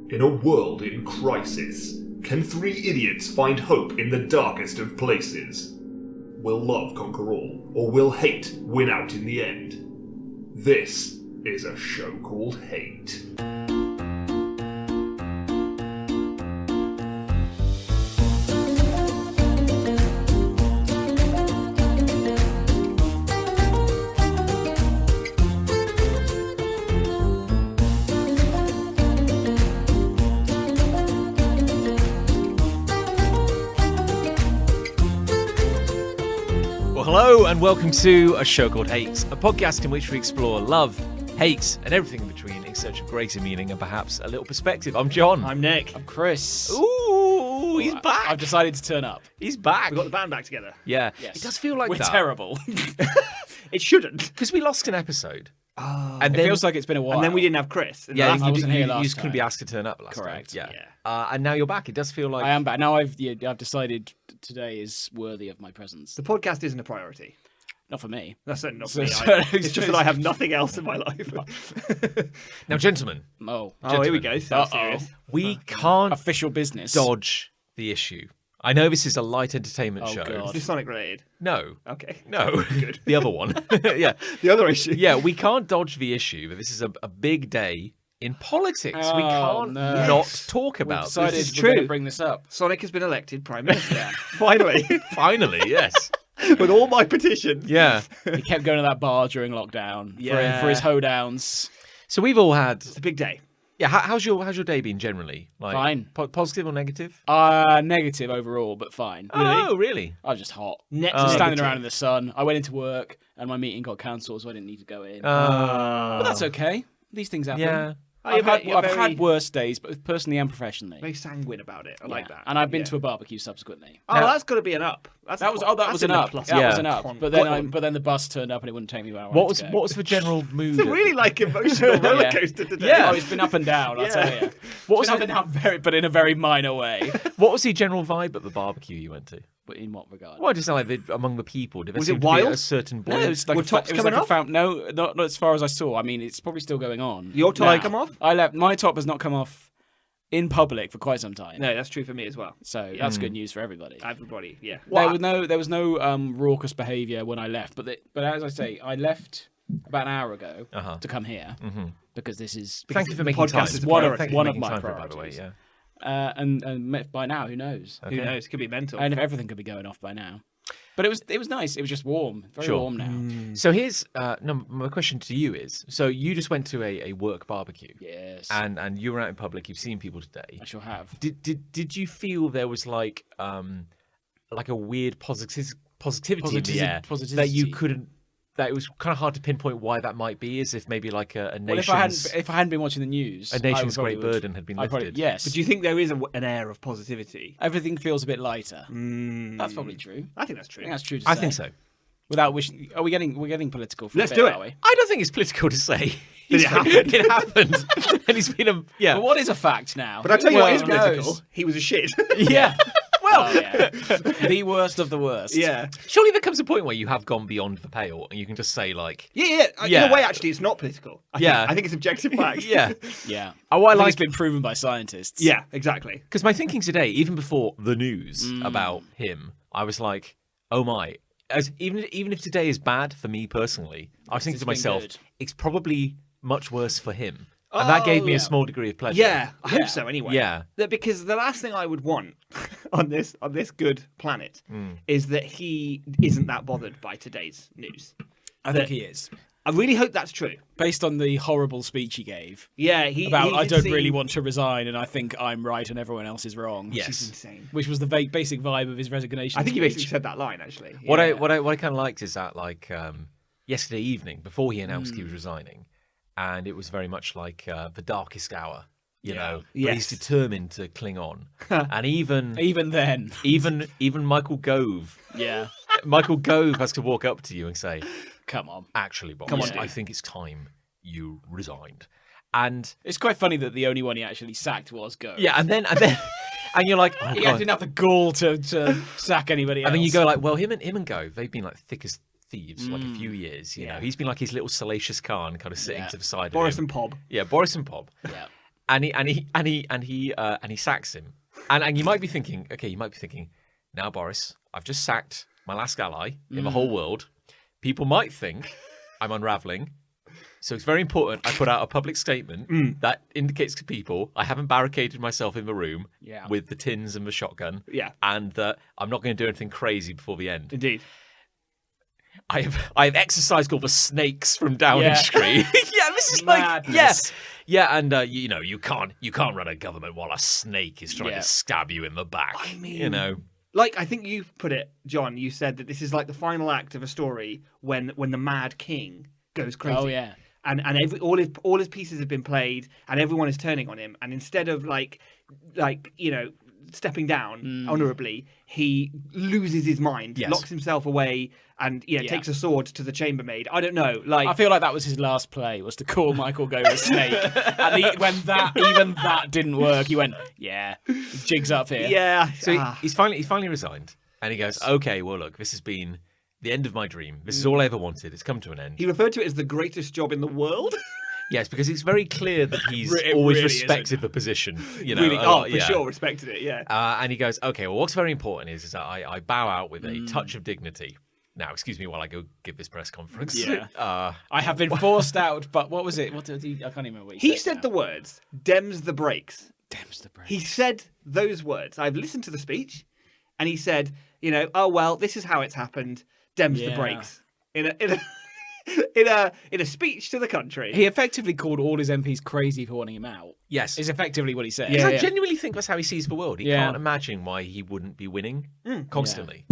In a world in crisis, can three idiots find hope in the darkest of places? Will love conquer all, or will hate win out in the end? This is a show called Hate. Hello and welcome to A Show Called Hate, a podcast in which we explore love, hate, and everything in between in search of greater meaning and perhaps a little perspective. I'm John. I'm Nick. I'm Chris. Ooh, he's back. I've decided to turn up. He's back. We got the band back together. Yeah. Yes. It does feel like We're that. terrible. It shouldn't. Because we lost an episode. And it feels like it's been a while. And then we didn't have Chris. Yeah, I wasn't here last you just couldn't time. be asked to turn up last Correct. time. Yeah. And now you're back. It does feel like... I am back. Now I've decided today is worthy of my presence. The podcast isn't a priority. Not for me. That's certainly not So- for me. so- It's just that I have nothing else in my life. Now, gentlemen, Oh. Here we go. Sounds serious. we can't Official business. dodge the issue. I know this is a light entertainment Oh, show. God. Is this Sonic related? No. Okay. No. Good. The other one. Yeah. The other issue. Yeah, we can't dodge the issue, but this is a big day in politics. We Oh, can't no. not talk We've about decided this. is we're going true. to bring this up. Sonic has been elected Prime Minister. Finally. Finally, yes. With all my petitions. Yeah. He kept going to that bar during lockdown Yeah. for his hoedowns. So we've all had... It's a big day. Yeah, how's your day been generally? Like, Fine. Positive or negative? Negative overall, but fine. Oh, really? I was just hot. Net Standing negative. around in the sun. I went into work and my meeting got cancelled, so I didn't need to go in. But But that's okay. These things happen. Yeah. I've You're very- had worse days, but personally and professionally. Very sanguine about it. I like that. And I've been Yeah. to a barbecue subsequently. Oh, that's got to be an up. That's That was that's an in the up. plus. That Yeah. was an up. Con- But then con- but then the bus turned up and it wouldn't take me where I wanted What was to go. what was the general mood? It's a really emotional roller Yeah. coaster today. Yeah. Oh, it's been up and down. I'll Yeah. tell you. What was It's been up and down, but in a very minor way. What was the general vibe at the barbecue you went to? But in what regard? Well, just like among the people. Did there Was seem it to be wild? a certain No, boy? it was like Were a fa- tops it was coming like a off? fountain. No, not as far as I saw. I mean, it's probably still going on. Your top now. come off? I left. My top has not come off in public for quite some time. No, that's true for me as well. So that's good news for everybody. Everybody, yeah. There was no raucous behaviour when I left, but as I say, I left about an hour ago to come here because this is Thank you for the making podcast time. is one of- Thank you for one of making my time for it, by the way. priorities. Yeah. and by now, who knows? Who knows? Could be mental. And everything could be going off by now. But it was nice. It was just warm, very Sure. warm now. So here's my question to you is: so you just went to a work barbecue, Yes, and you were out in public. You've seen people today. I shall have. Did you feel there was like a weird positivity in the air Positivity. that you couldn't? That it was kind of hard to pinpoint why that might be, as if maybe like a Well, nation's if I hadn't been watching the news, a nation's I probably great would- burden had been I probably- lifted. yes, But do you think there is an air of positivity? everything feels a bit lighter. That's probably true. I think that's I true. think that's true. To I say. think so. Without wishing, we're getting political. For Let's a bit, do it. Are we? I don't think it's political to say. Did it happen? It happened, and he's been a But what is a fact now? But I tell you what is Who political. knows? He was a shit. yeah. Oh, yeah. The worst of the worst. yeah. Surely there comes a point where you have gone beyond the pale, and you can just say like, Yeah. Yeah. In a way, actually, it's not political. I think it's objective fact. yeah. yeah. Oh, I I think like it's been proven by scientists. Yeah, exactly. because my thinking today, even before the news about him, I was like, oh my. Even if today is bad for me personally, I was thinking it's to been myself, good. it's probably much worse for him, and that gave me yeah. a small degree of pleasure. Yeah, I Yeah. hope so. Anyway, Yeah. Because the last thing I would want on this good planet is that he isn't that bothered by today's news. I think he is. I really hope that's true. Based on the horrible speech he gave Yeah, about I did don't seem- really want to resign and I think I'm right and everyone else is wrong. Yes. He's insane. Which was the basic vibe of his resignation. I think he speech. basically said that line actually. What Yeah. I kind of liked is that like yesterday evening before he announced he was resigning, and it was very much like the darkest hour, you know. But Yes. he's determined to cling on, and even then. Michael Gove, Yeah. Michael Gove has to walk up to you and say, Come on. "Actually, boss, Come on, I dude. think it's time you resigned." And It's quite funny that the only one he actually sacked was Go. yeah, and then and you're like, oh He god. didn't have the gall to sack anybody else. And then you go like, well, him and Gove, they've been like thick as thieves for like a few years. You know, he's been like his little salacious Khan, kind of sitting Yeah. to the side. Boris of him. and Pob. Yeah, Boris and Pob. Yeah. and he sacks him. And you might be thinking, now Boris, I've just sacked my last ally in the whole world. People might think I'm unraveling. So it's very important I put out a public statement that indicates to people I haven't barricaded myself in the room with the tins and the shotgun. Yeah. And that I'm not going to do anything crazy before the end. Indeed. I've exercised all the snakes from Downing Street. This is Madness. and you can't run a government while a snake is trying to stab you in the back. I mean, you know. Like, I think you put it, John, you said that this is like the final act of a story when the Mad King goes crazy. Oh, yeah. And all his pieces have been played and everyone is turning on him. And instead of like stepping down honourably, he loses his mind, locks himself away, and takes a sword to the chambermaid. I don't know. Like, I feel like that was his last play, was to call Michael Gove a snake. And when that didn't work, he went, jig's up here. Yeah. So he's finally resigned, and he goes, okay, well look, this has been the end of my dream. This is all I ever wanted. It's come to an end. He referred to it as the greatest job in the world. Yes, because it's very clear that he's always really respected the position. You know, really, for sure, respected it. Yeah. And he goes, okay, well, what's very important is that I bow out with a touch of dignity. Now, excuse me while I go give this press conference. Yeah. I have been forced out, but what was it? What did he? I can't even remember what he said. The words, "Dems the brakes." Dems the brakes. He said those words. I've listened to the speech, and he said, oh well, this is how it's happened. Dems the brakes in a speech to the country. He effectively called all his MPs crazy for wanting him out. Yes. Is effectively what he said. I genuinely think that's how he sees the world. He can't imagine why he wouldn't be winning constantly.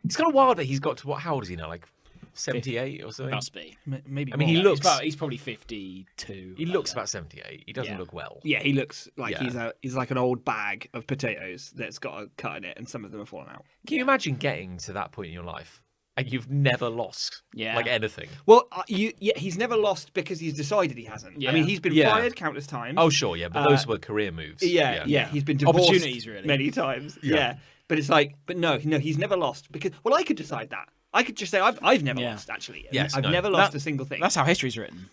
It's kind of wild that he's got to, how old is he now? Like 78 or something? Must be. Maybe. I mean, more. he looks. He's probably 52. He looks about 78. He doesn't look well. Yeah, he looks like he's like an old bag of potatoes that's got a cut in it, and some of them have fallen out. Can you imagine getting to that point in your life and you've never lost like anything? Well, he's never lost because he's decided he hasn't. Yeah. I mean, he's been fired countless times. Oh, sure, but those were career moves. Yeah. He's been divorced opportunities really many times. Yeah. But it's like, no, he's never lost because, well, I could decide that. I could just say I've never lost actually. Yes, I've never lost a single thing. That's how history's written.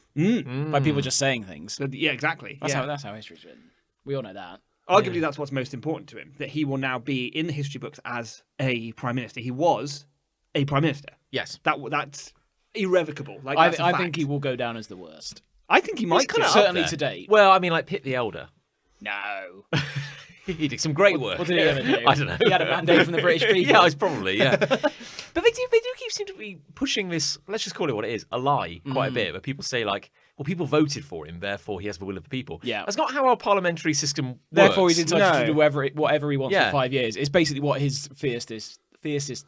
By people just saying things. Yeah, exactly. That's how history's written. We all know that. Arguably, that's what's most important to him, that he will now be in the history books as a prime minister. He was a prime minister. Yes. That's irrevocable. Like, I think he will go down as the worst. I think he might kinda up certainly there. to date. Well, I mean, like Pitt the Elder. No. He did some great work. What did he ever do? I don't know. He had a mandate from the British people. Yeah, it's probably, But they do seem to be pushing this, let's just call it what it is, a lie quite a bit, where people say like, well, people voted for him, therefore he has the will of the people. Yeah. That's not how our parliamentary system works. Therefore he's entitled to do whatever he wants Yeah. for 5 years. It's basically what his fiercest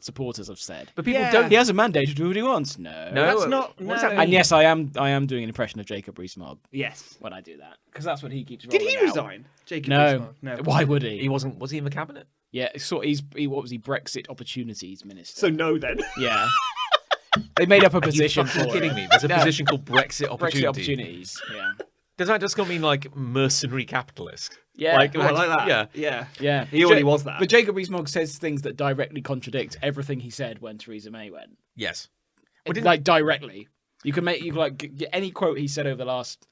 supporters have said. But people Yeah. don't... He has a mandate to do what he wants. No. That's not. What's no. that mean? And yes, I am doing an impression of Jacob Rees-Mogg Yes. when I do that. Because that's what he keeps Did rolling he out. resign? Jacob No. Rees-Mogg? No. Why would he? He wasn't... Was he in the cabinet? Yeah, what was he? Brexit Opportunities Minister. So no, then. Yeah. They made up a Are you position fucking for kidding it. me? There's a No. position called Brexit Opportunity. Brexit Opportunities. Yeah. Does that just not mean like mercenary capitalist? Yeah. Like that. Yeah. Yeah. Yeah. He already was that. But Jacob Rees-Mogg says things that directly contradict everything he said when Theresa May went. Yes. Like directly. You can get any quote he said over the last,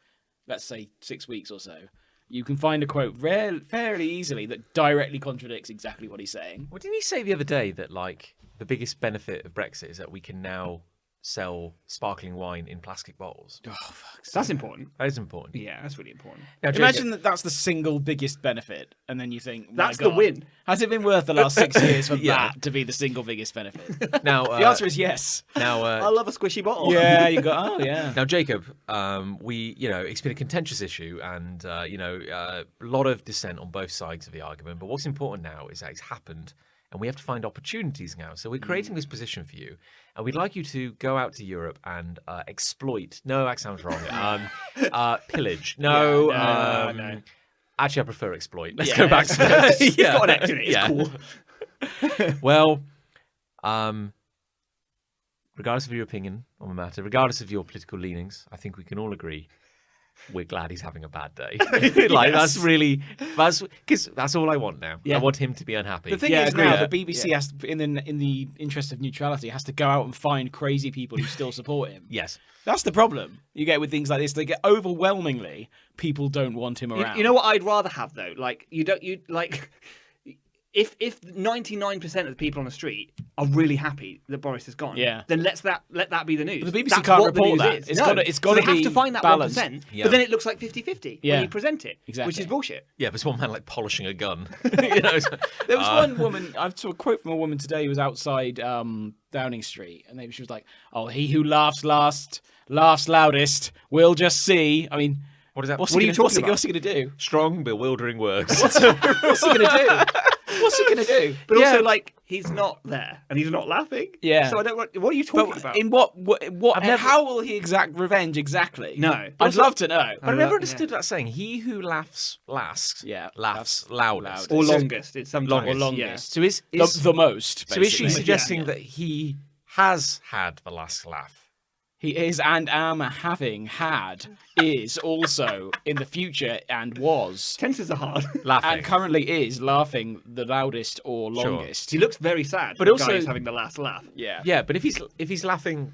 let's say, 6 weeks or so. You can find a quote fairly easily that directly contradicts exactly what he's saying. What didn't he say the other day that like the biggest benefit of Brexit is that we can now sell sparkling wine in plastic bottles? Oh, fuck. That's important. That is important. Yeah, that's really important. Now, Jacob, Imagine that's the single biggest benefit, and then you think, my That's the God, win. Has it been worth the last 6 years for Yeah. that to be the single biggest benefit? now The answer is yes. now I love a squishy bottle. Yeah, you got. Oh, yeah. Now, Jacob, it's been a contentious issue, and a lot of dissent on both sides of the argument. But what's important now is that it's happened, and we have to find opportunities now. So we're creating this position for you, and we'd like you to go out to Europe and exploit. No, that sounds wrong. Pillage. No. No. Actually, I prefer exploit. Let's Yeah, go back to that. It's got an X in it. It's cool. Well, regardless of your opinion on the matter, regardless of your political leanings, I think we can all agree we're glad he's having a bad day. Like that's because that's all I want now. Yeah. I want him to be unhappy. The thing is agreed. now, the BBC has, in the interest of neutrality, has to go out and find crazy people who still support him. Yes. That's the problem you get with things like this. They get overwhelmingly people don't want him around. You know what I'd rather have though? Like if 99% of the people on the street are really happy that Boris is gone, then let that be the news. But the BBC That's can't what the report news that. is. It's No. gotta- it's gotta so they be have to find that balanced. 1%. Yeah. But then it looks like 50-50 when you present it, Exactly. which is bullshit. Yeah, but it's one man like polishing a gun. You know, There was one woman, I saw a quote from a woman today who was outside Downing Street, and she was like, "Oh, he who laughs last laughs loudest. We'll just see." I mean, what is that? What are you talking about? What's he going to do? Strong, bewildering words. What's he going to do? What's he going to do? But also, like, he's not there and he's not laughing. Yeah. So I don't. What are you talking But about? in what how will he exact revenge exactly? No. I'd love to know. But I've never understood that saying. He who laughs last, laughs loudest. or longest. It's sometimes Or longest. So is The most. so is she basically. suggesting that he has had the last laugh? He is and having had is also in the future and was Tenses are hard. Laughing. and currently is laughing the loudest or longest. He looks very sad. But the also- guy who's having the last laugh. Yeah. Yeah, but if he's laughing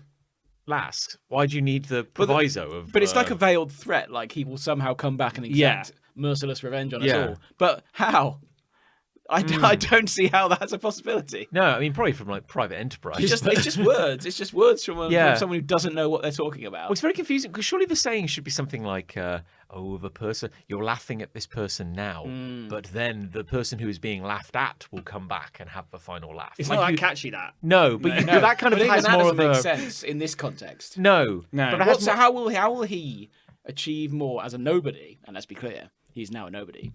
last, why do you need the proviso of? But it's like a veiled threat, like he will somehow come back and exact merciless revenge on us all. But how? I don't see how that's a possibility. No, I mean probably from like private enterprise. It's just words. It's just words from someone who doesn't know what they're talking about. Well, it's very confusing because surely the saying should be something like, "Oh, the person you're laughing at this person now, but then the person who is being laughed at will come back and have the final laugh." It's not that catchy, that. No, but but that kind of even has that more doesn't of make a sense in this context. no. But it has So how will he achieve more as a nobody? And let's be clear, he's now a nobody.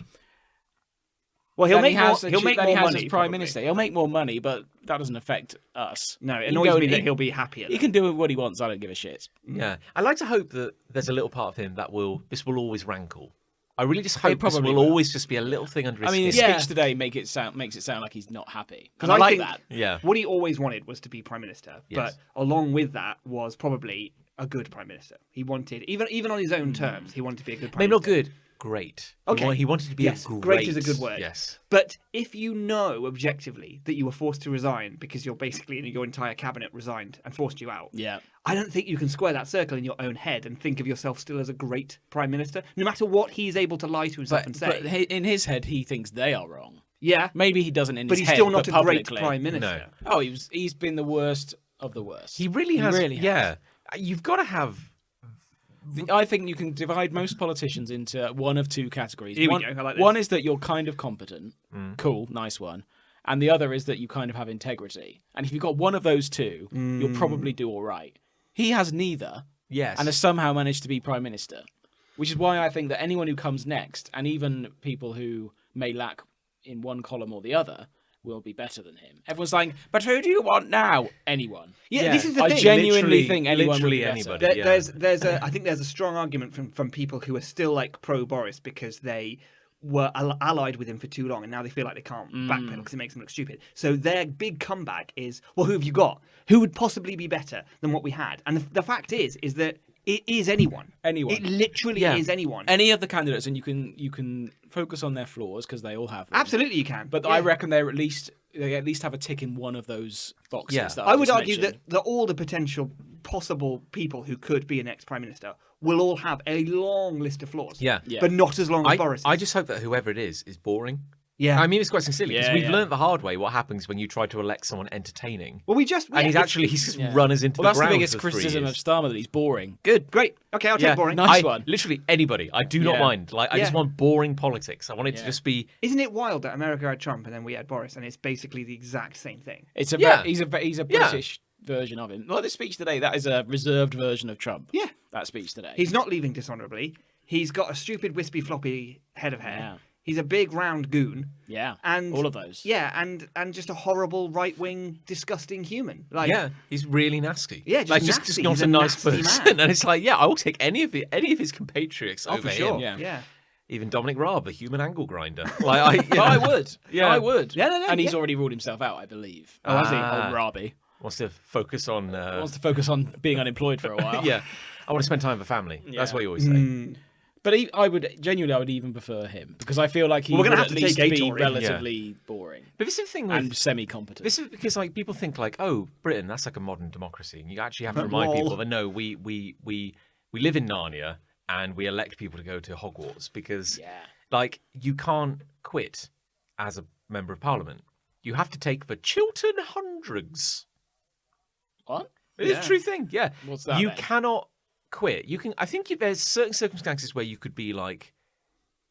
Well, he'll Than make he more. has He'll make than more he has money. as prime probably. minister. He'll make more money, but that doesn't affect us. No, it He can annoys go- me that he- he'll be happier. He can do what he wants. I don't give a shit. Yeah, I like to hope that there's a little part of him that this will always rankle. I really just hope this probably will will. always just be a little thing under his I mean, his skin. speech today makes it sound like he's not happy. Because And I like think that. Yeah. What he always wanted was to be prime minister, Yes. but along with that was probably a good prime minister. He wanted, even on his own terms, he wanted to be a good prime Maybe not minister. good, great. Okay. He wanted to be Yes, a great. great is a good word. Yes. But if you know objectively that you were forced to resign because your entire cabinet resigned and forced you out, Yeah. I don't think you can square that circle in your own head and think of yourself still as a great prime minister, no matter what he's able to lie to himself and say. But in his head, he thinks they are wrong. Yeah, Maybe he doesn't in but his he's head, still not but a great publicly. prime minister. No. Oh, he's been the worst of the worst. He really has. really has. Yeah. You've got to have. I think you can divide most politicians into one of two categories. Here we one, go, I like this. one is that you're kind of competent. Cool, nice one. And the other is that you kind of have integrity. And if you've got one of those two, you'll probably do all right. He has neither Yes. and has somehow managed to be prime minister, which is why I think that anyone who comes next, and even people who may lack in one column or the other, will be better than him. Everyone's saying, but who do you want now? Anyone. Yeah, this is the I thing. genuinely think anyone literally would be better. anybody. Yeah. I think there's a strong argument from people who are still like pro Boris because they were allied with him for too long and now they feel like they can't backpedal because it makes them look stupid. So their big comeback is, well, who have you got? Who would possibly be better than what we had? And the fact is that it is anyone. Anyone. It literally is anyone. Any of the candidates, and you can focus on their flaws because they all have them. Absolutely, you can. But Yeah. I reckon they at least have a tick in one of those boxes. Yeah. That I would just argue mentioned. that all the potential possible people who could be a next prime minister will all have a long list of flaws. Yeah. But not as long as Boris. I just hope that whoever it is boring. Yeah. I mean, it's quite sincerely because Yeah, we've yeah. learned the hard way what happens when you try to elect someone entertaining. Well, we just And he's just run us into Well, the that's the ground biggest for 3 criticism years. of Starmer, that he's boring. Good. great. Okay, I'll take boring. nice one. Literally anybody. I do not Yeah. mind. Like I just Yeah. want boring politics. I want it to Yeah. just be. Isn't it wild that America had Trump and then we had Boris, and it's basically the exact same thing? It's a Yeah. he's a British version of him. Well, this speech today, that is a reserved version of Trump. Yeah. That speech today. He's not leaving dishonorably. He's got a stupid, wispy, floppy head of hair. Yeah. He's a big, round goon. yeah. And all of those. Yeah, and just a horrible, right-wing, disgusting human. Like, Yeah, he's really nasty. Yeah, just like nasty. just He's not a a nice nasty person. man. And it's like, yeah, I will take any of his compatriots oh, over for sure. him. Yeah. Even Dominic Raab, a human angle grinder. Like I would. Yeah. I would. Yeah, no, and he's yeah. already ruled himself out, I believe. Oh, has he? Old Robbie. wants to focus on. Wants to focus on being unemployed for a while. Yeah, I want to spend time with family. That's Yeah. what you always say. But I would even prefer him because I feel like he Well, we're would gonna at have to least take be Tory. relatively boring But this is the thing with and semi-competent. this is because like people think like, oh, Britain, that's like a modern democracy, and you actually have to remind people that no, we live in Narnia and we elect people to go to Hogwarts because like you can't quit as a member of Parliament. You have to take the Chiltern Hundreds. What? It is a true thing. Yeah. What's that You then? cannot quit. You can. I think there's certain circumstances where you could be like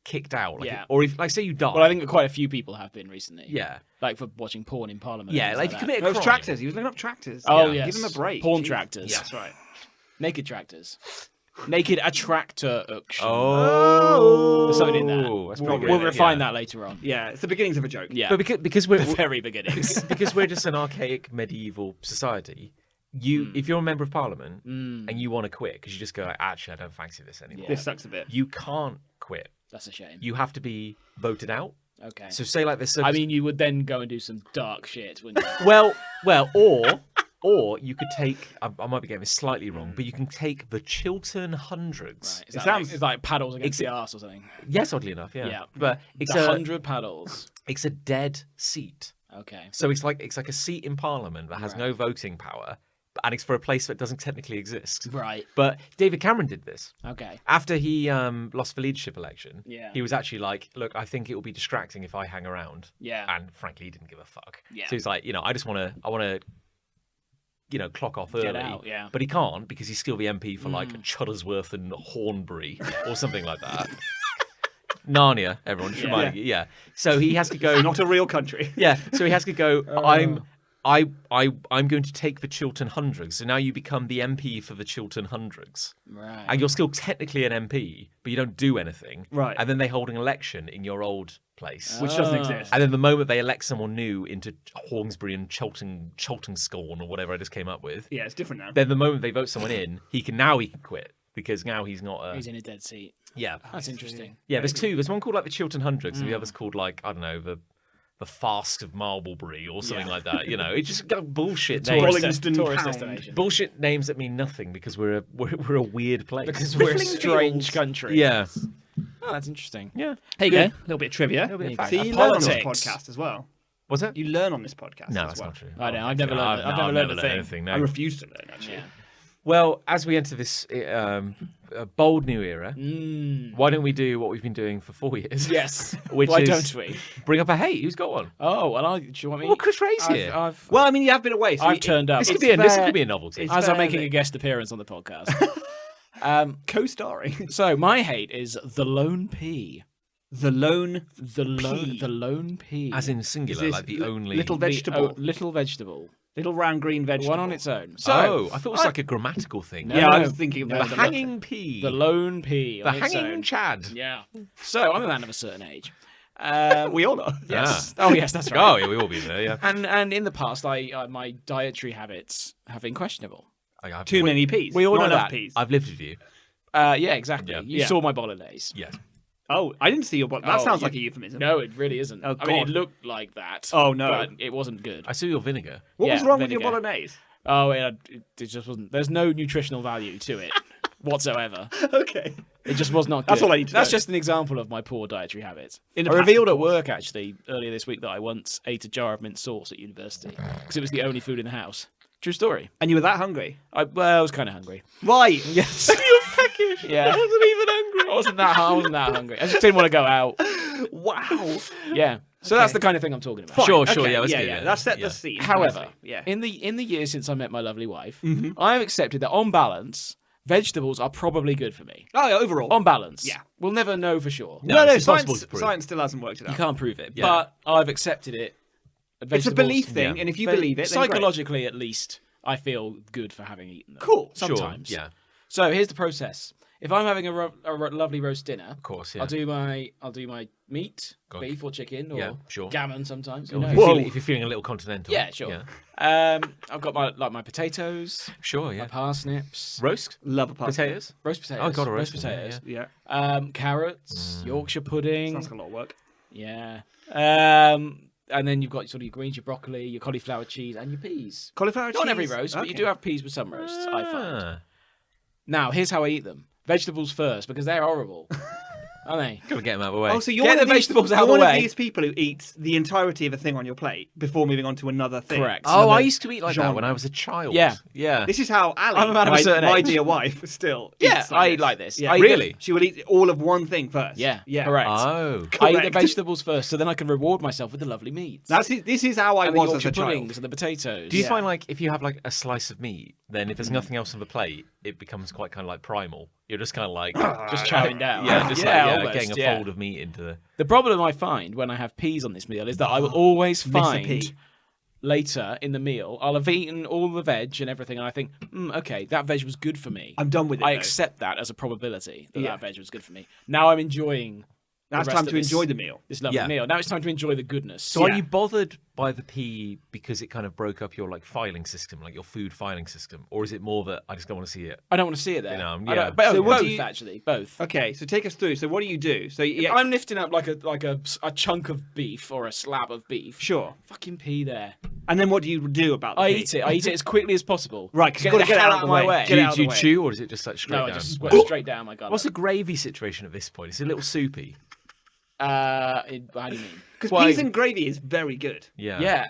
kicked out. Like, or if, like, say you die. Well, I think quite a few people have been recently. Yeah. Like for watching porn in Parliament. Yeah, and like things if you like commit a Those crime. tractors. He was looking up tractors. Oh, yeah. yes. Give him a break. Porn Jeez. tractors. Yeah, that's right. Naked tractors. Naked attractor auction. Oh, There's something in that. That's We'll pretty good. refine that later on. Yeah, it's the beginnings of a joke. Yeah. But because we're The very beginnings. because we're just an archaic medieval society. If you're a member of Parliament and you want to quit because you just go, like, actually, I don't fancy this anymore. This sucks a bit. You can't quit. That's a shame. You have to be voted out. Okay. So say like this. I mean, you would then go and do some dark shit, wouldn't you? well, or you could take. I might be getting this slightly wrong, but you can take the Chiltern Hundreds. Right. Is It that sounds- like, it's like paddles against the arse or something? Yes, oddly enough, yeah. Yeah. But it's The a 100 paddles. it's a dead seat. Okay. So it's like a seat in Parliament that has no voting power, and it's for a place that doesn't technically exist. Right. But David Cameron did this. Okay. After he lost the leadership election, Yeah. he was actually like, look, I think it will be distracting if I hang around. Yeah. And frankly, he didn't give a fuck. Yeah. So he's like, I want to, clock off early. Get out, yeah. But he can't because he's still the MP for like Chuddersworth and Hornbury or something like that. Narnia, everyone, just reminding you. Yeah. So he has to go. Not a real country. Yeah. So he has to go. I'm going to take the Chiltern Hundreds. So now you become the MP for the Chiltern Hundreds. Right. And you're still technically an MP, but you don't do anything. Right. And then they hold an election in your old place. Which doesn't exist. And then the moment they elect someone new into Hornsbury and Cheltenscorn or whatever I just came up with, Yeah, it's different now. then the moment they vote someone in, he can quit because now he's not a... He's in a dead seat. Yeah. That's interesting. Yeah, there's two. There's one called like the Chiltern Hundreds and the other's called like, I don't know, the Fast of Marlbury or something like that. It's just got bullshit names. Rollingston Tourist Pound. destination. Bullshit names that mean nothing because we're a weird place. Because we're a Riffling strange fields. country. Yeah. Oh, that's interesting. Yeah. There you go. A little bit of trivia. bit of fact. See, you learn on this Politics. podcast as well. Was that? You learn on this podcast No, as that's well. not true. I know. I've never learned. I've never learned a thing. anything. No. I refuse to learn, actually. Yeah. Well, as we enter this a bold new era, Mm. why don't we do what we've been doing for 4 years? Yes. Which Why is don't we? bring up a hate. Who's got one? Oh, well, do you want me? Well, Chris Ray's here. I've Well, I mean, you have been away. So I've turned up. This it's could fair- be a novelty. it's as I'm fair making that- a guest appearance on the podcast. co-starring. So my hate is the lone pea. The lone The lone pea. As in singular, Is this like the only little The- vegetable. little vegetable. Little round green vegetable. One on its own. So Oh, I thought it was like a grammatical thing. No, Yeah, I no. was thinking The about the hanging pea. the lone pea. The on its hanging own. Chad. Yeah. So I'm a man of a certain age. We all know. Yes. Oh yes, that's right. Oh, yeah, we all been there, yeah. And in the past, my dietary habits have been questionable. I've, Too many peas. we all Not know enough that. peas. I've lived with you. Yeah, exactly. Yeah. You Yeah. saw my bolognese. Yes. Oh, I didn't see your bottle. That Oh, sounds you- like a euphemism. No, it really isn't. Oh, I mean, it God. looked like that. Oh, no. But it wasn't good. I saw your vinegar. What was Yeah, wrong with your vinegar. bolognese? Oh, it just wasn't. There's no nutritional value to it whatsoever. Okay. It just was not good. That's all I need to That's know. just an example of my poor dietary habits. In the I past, revealed of at course. work, actually, earlier this week that I once ate a jar of mint sauce at university because it was the only food in the house. True story. And you were that hungry? I was kind of hungry. Right. Yes. You're peckish. Yeah. I wasn't even hungry. I wasn't that hungry. I just didn't want to go out. Wow. Yeah. So that's the kind of thing I'm talking about. Fine. Sure, Okay, yeah, let's yeah, do yeah. it. That's set Yeah. the scene. However, nicely. yeah. in the years since I met my lovely wife, Mm-hmm. I have accepted that on balance, vegetables are probably good for me. Oh, yeah, overall. On balance. Yeah. We'll never know for sure. No, it's impossible science, to prove. science still hasn't worked it You out. can't prove it. Yeah. But I've accepted it. It's a Vegetables- belief thing, yeah. and if you believe it, then great. psychologically at least, I feel good for having eaten them. Cool. Sure, Sometimes. yeah. So here's the process. If I'm having a lovely roast dinner, Of course, yeah. I'll do my meat, Go on. beef or chicken, or Yeah, sure. gammon sometimes. Or Who if, knows? you're Whoa. feeling, if you're feeling a little continental. Yeah, sure. Yeah. I've got my potatoes, Sure, my yeah. parsnips, Roast? Love a pasta. Potatoes? roast potatoes. Oh, God, a roast roast potato, potatoes. Yeah. Carrots, Yorkshire pudding. Sounds like a lot of work. Yeah. And then you've got sort of your greens, your broccoli, your cauliflower cheese, and your peas. Cauliflower Not on every cheese? roast, but you Okay. do have peas with some roasts, I find. Ah. Now, here's how I eat them. Vegetables first, because they're horrible. Aren't they? Gotta get them out of the way. Oh, so you're Get one the of these, vegetables out you're of the one of way. these people who eats the entirety of a thing on your plate before moving on to another thing. Correct. Oh, I Another used to eat like that genre. when I was a child. Yeah. Yeah. This is how Ali, I'm about of a certain my age. dear wife, still Yeah, eats I eat this. like this. Yeah. I eat Really? She will eat all of one thing first. Yeah, yeah, correct. Oh. I eat the Correct. vegetables first, so then I can reward myself with the lovely meats. This is how I and the was as Yorkshire a child. puddings and the potatoes. Do you Yeah. find like if you have like a slice of meat, then if there's nothing else on the plate, it becomes quite kind of like primal. You're just kind of like just chowing down? Yeah, just almost, getting a fold of meat into the. The problem I find when I have peas on this meal is that I will always Miss a find pea. later in the meal, I'll have eaten all the veg and everything, and I think, okay, that veg was good for me. I'm done with it. I though. accept that as a probability that Yeah. that veg was good for me. Now I'm enjoying. Now it's the time rest to of this- enjoy the meal. This lovely Yeah. meal. Now it's time to enjoy the goodness. So Yeah. are you bothered by the pea because it kind of broke up your like filing system, like your food filing system, or is it more that I just don't want to see it? I don't want to see it there. You know, I yeah. don't- but So what both, do you- actually, both. Okay, so take us through. So what do you do? So yeah, I'm lifting up like a chunk of beef or a slab of beef. sure. Fucking pea there. And then what do you do about the I pea? eat it. I eat it as quickly as possible. Right, 'cause Get you've got to the get it hell out of the way. way. Get it out of Do the you way. chew, or is it just like straight No, I down? just squirt straight down my gullet. What's the gravy situation at this point? It's a little soupy. How do you mean? Because Well, peas and gravy is very good. Yeah. Yeah,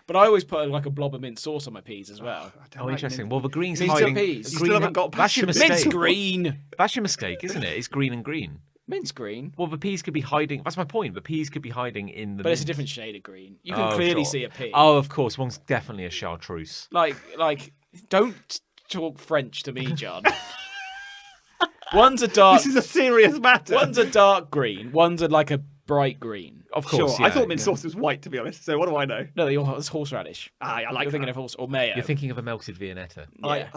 but I always put like a blob of mint sauce on my peas as well. I don't Oh, like interesting. mint. Well, the green's Minced up hiding. peas. You still haven't got That's your passion. mistake. Mint's green. That's your mistake, isn't it? It's green and green. Mint's green, Well, the peas could be hiding. That's my point. The peas could be hiding in the. but it's a mint. different shade of green. You can Oh, clearly sure. see a pea. Oh, of course. One's definitely a chartreuse. Like, don't talk French to me, John. One's a dark. This is a serious matter. One's a dark green. One's like a bright green. Of course. Sure, Yeah, I thought mint yeah. sauce was white, to be honest. So what do I know? No, it's horseradish. I like You're thinking that. of horse or mayo. You're thinking of a melted Viennetta. Yeah.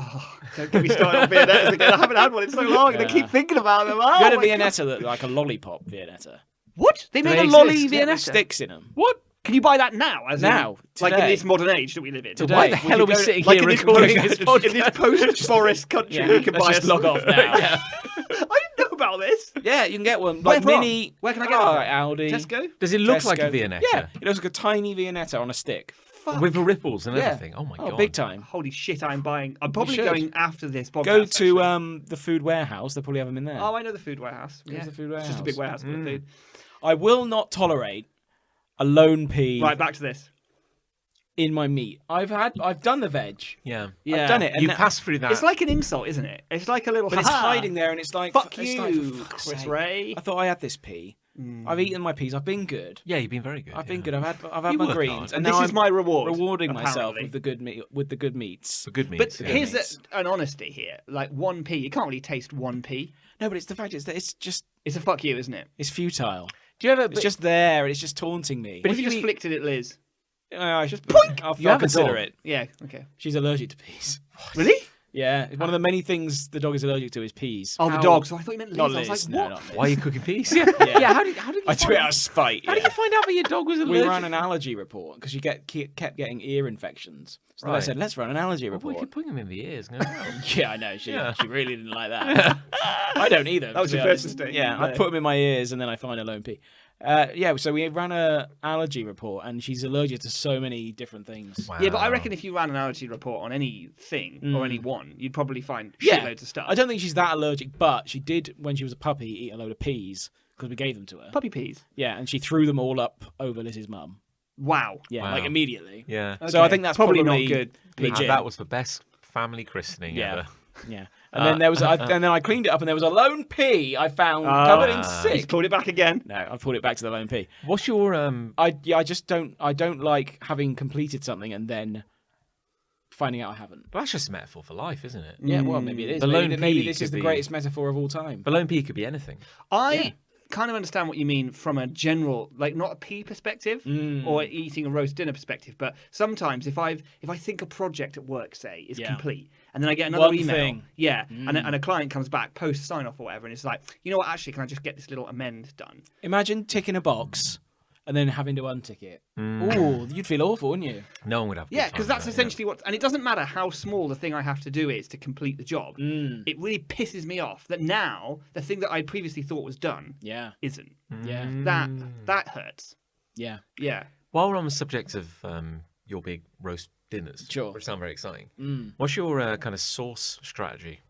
Don't get me started on Viennettas again. I haven't had one in so long, and I keep thinking about them. Oh, You had a my God. Viennetta that like a lollipop Viennetta. What? They made they a lolly exist? Yeah, Viennetta? with sticks in them. What? Can you buy that now? Now, like in today. this modern age that we live in. Today. Why the Would hell you are we go- sitting Like here in this, recording this in podcast? this post-forest country, Yeah, we can let's buy just a log off now. Yeah. I didn't know about this. Yeah, you can get one. Where Like from? mini. Where can I get oh, one like from? Aldi. Tesco? Does it look like a Tesco. Viennetta? Yeah, it looks like a tiny Viennetta on a stick. Fuck. With the ripples and Yeah. everything. Oh my god. big time. Holy shit, I'm buying. I'm probably should. going after this podcast. Go to actually. the food warehouse. They probably have them in there. Oh, I know the food warehouse. Go to Yeah. the food It's just a big warehouse. warehouse full of food. I will not tolerate a lone pea Right, back to this. in my meat. I've done the veg. Yeah. Yeah. I've done it. And You that- pass through that. It's like an insult, isn't it? It's like a little. but it's "Ha-ha, hiding there, and it's like Fuck it's you, like, for fuck's Chris sake. Ray. I thought I had this pea. I've eaten my peas. I've been good. Yeah, you've been very good. I've been yeah. good. I've had You my work greens, hard. and This now is I'm my reward. rewarding myself apparently. with the good meat, with the good meats. For good meats. But yeah. here's Meats. an honesty here. Like one pea, you can't really taste one pea. No, but it's the fact is that it's just It's a fuck you, isn't it? it's futile. Do you ever? It's just there, and it's just taunting me. But if if you you just eat- flicked it at Liz. I just I'll You have a consider dog. it. Yeah. Okay. She's allergic to peas. Really? Yeah, it's one of the many things the dog is allergic to is peas. Oh, the dog. So I thought you meant Liz. Not I was Liz. like, No, what? not Liz. Why are you cooking peas? Yeah. Yeah. How did you I do it out of spite. How yeah. did you find out that your dog was allergic? We ran an allergy report because you kept getting ear infections. So I Right. said, let's run an allergy Well, we report. could put him in the ears. No. Yeah, I know. She Yeah. really didn't like that. I don't either. That was to be your first honest. mistake. Yeah, I put them in my ears and then I find a lone pea. Yeah, so we ran a allergy report and she's allergic to so many different things. Wow. Yeah, but I reckon if you ran an allergy report on anything or any one, you'd probably find Yeah. shitloads of stuff. I don't think she's that allergic, but she did, when she was a puppy, eat a load of peas because we gave them to her. Puppy peas. Yeah, and she threw them all up over Liz's mum. Wow. Yeah, Wow. like immediately. Yeah. So I Okay. think that's Probably probably not good. legit. And that was the best family christening Yeah. ever. Yeah. And then there was, and then I cleaned it up, and there was a lone pea I found covered in He's sick. pulled it back again. No, I pulled it back to the lone pea. What's your I just don't like having completed something and then finding out I haven't. Well, that's just a metaphor for life, isn't it? Yeah, well, maybe it is. The maybe, lone maybe pea this is could the be- greatest metaphor of all time. The lone pea could be anything. I kind of understand what you mean from a general, like not a pea perspective or eating a roast dinner perspective, but sometimes if I think a project at work, say, is Yeah. complete, and then I get another One email, thing. and a client comes back post sign off or whatever, and it's like, you know what, actually, can I just get this little amend done? Imagine ticking a box and then having to untick it. Ooh, you'd feel awful, wouldn't you? No one would have. a good Yeah, time because with that's that, essentially what, and it doesn't matter how small the thing I have to do is to complete the job. It really pisses me off that now the thing that I previously thought was done Yeah, isn't. yeah, That hurts. yeah. Yeah. While we're on the subject of your big roast dinners. Sure. Which sound very exciting. Mm. What's your kind of sauce strategy?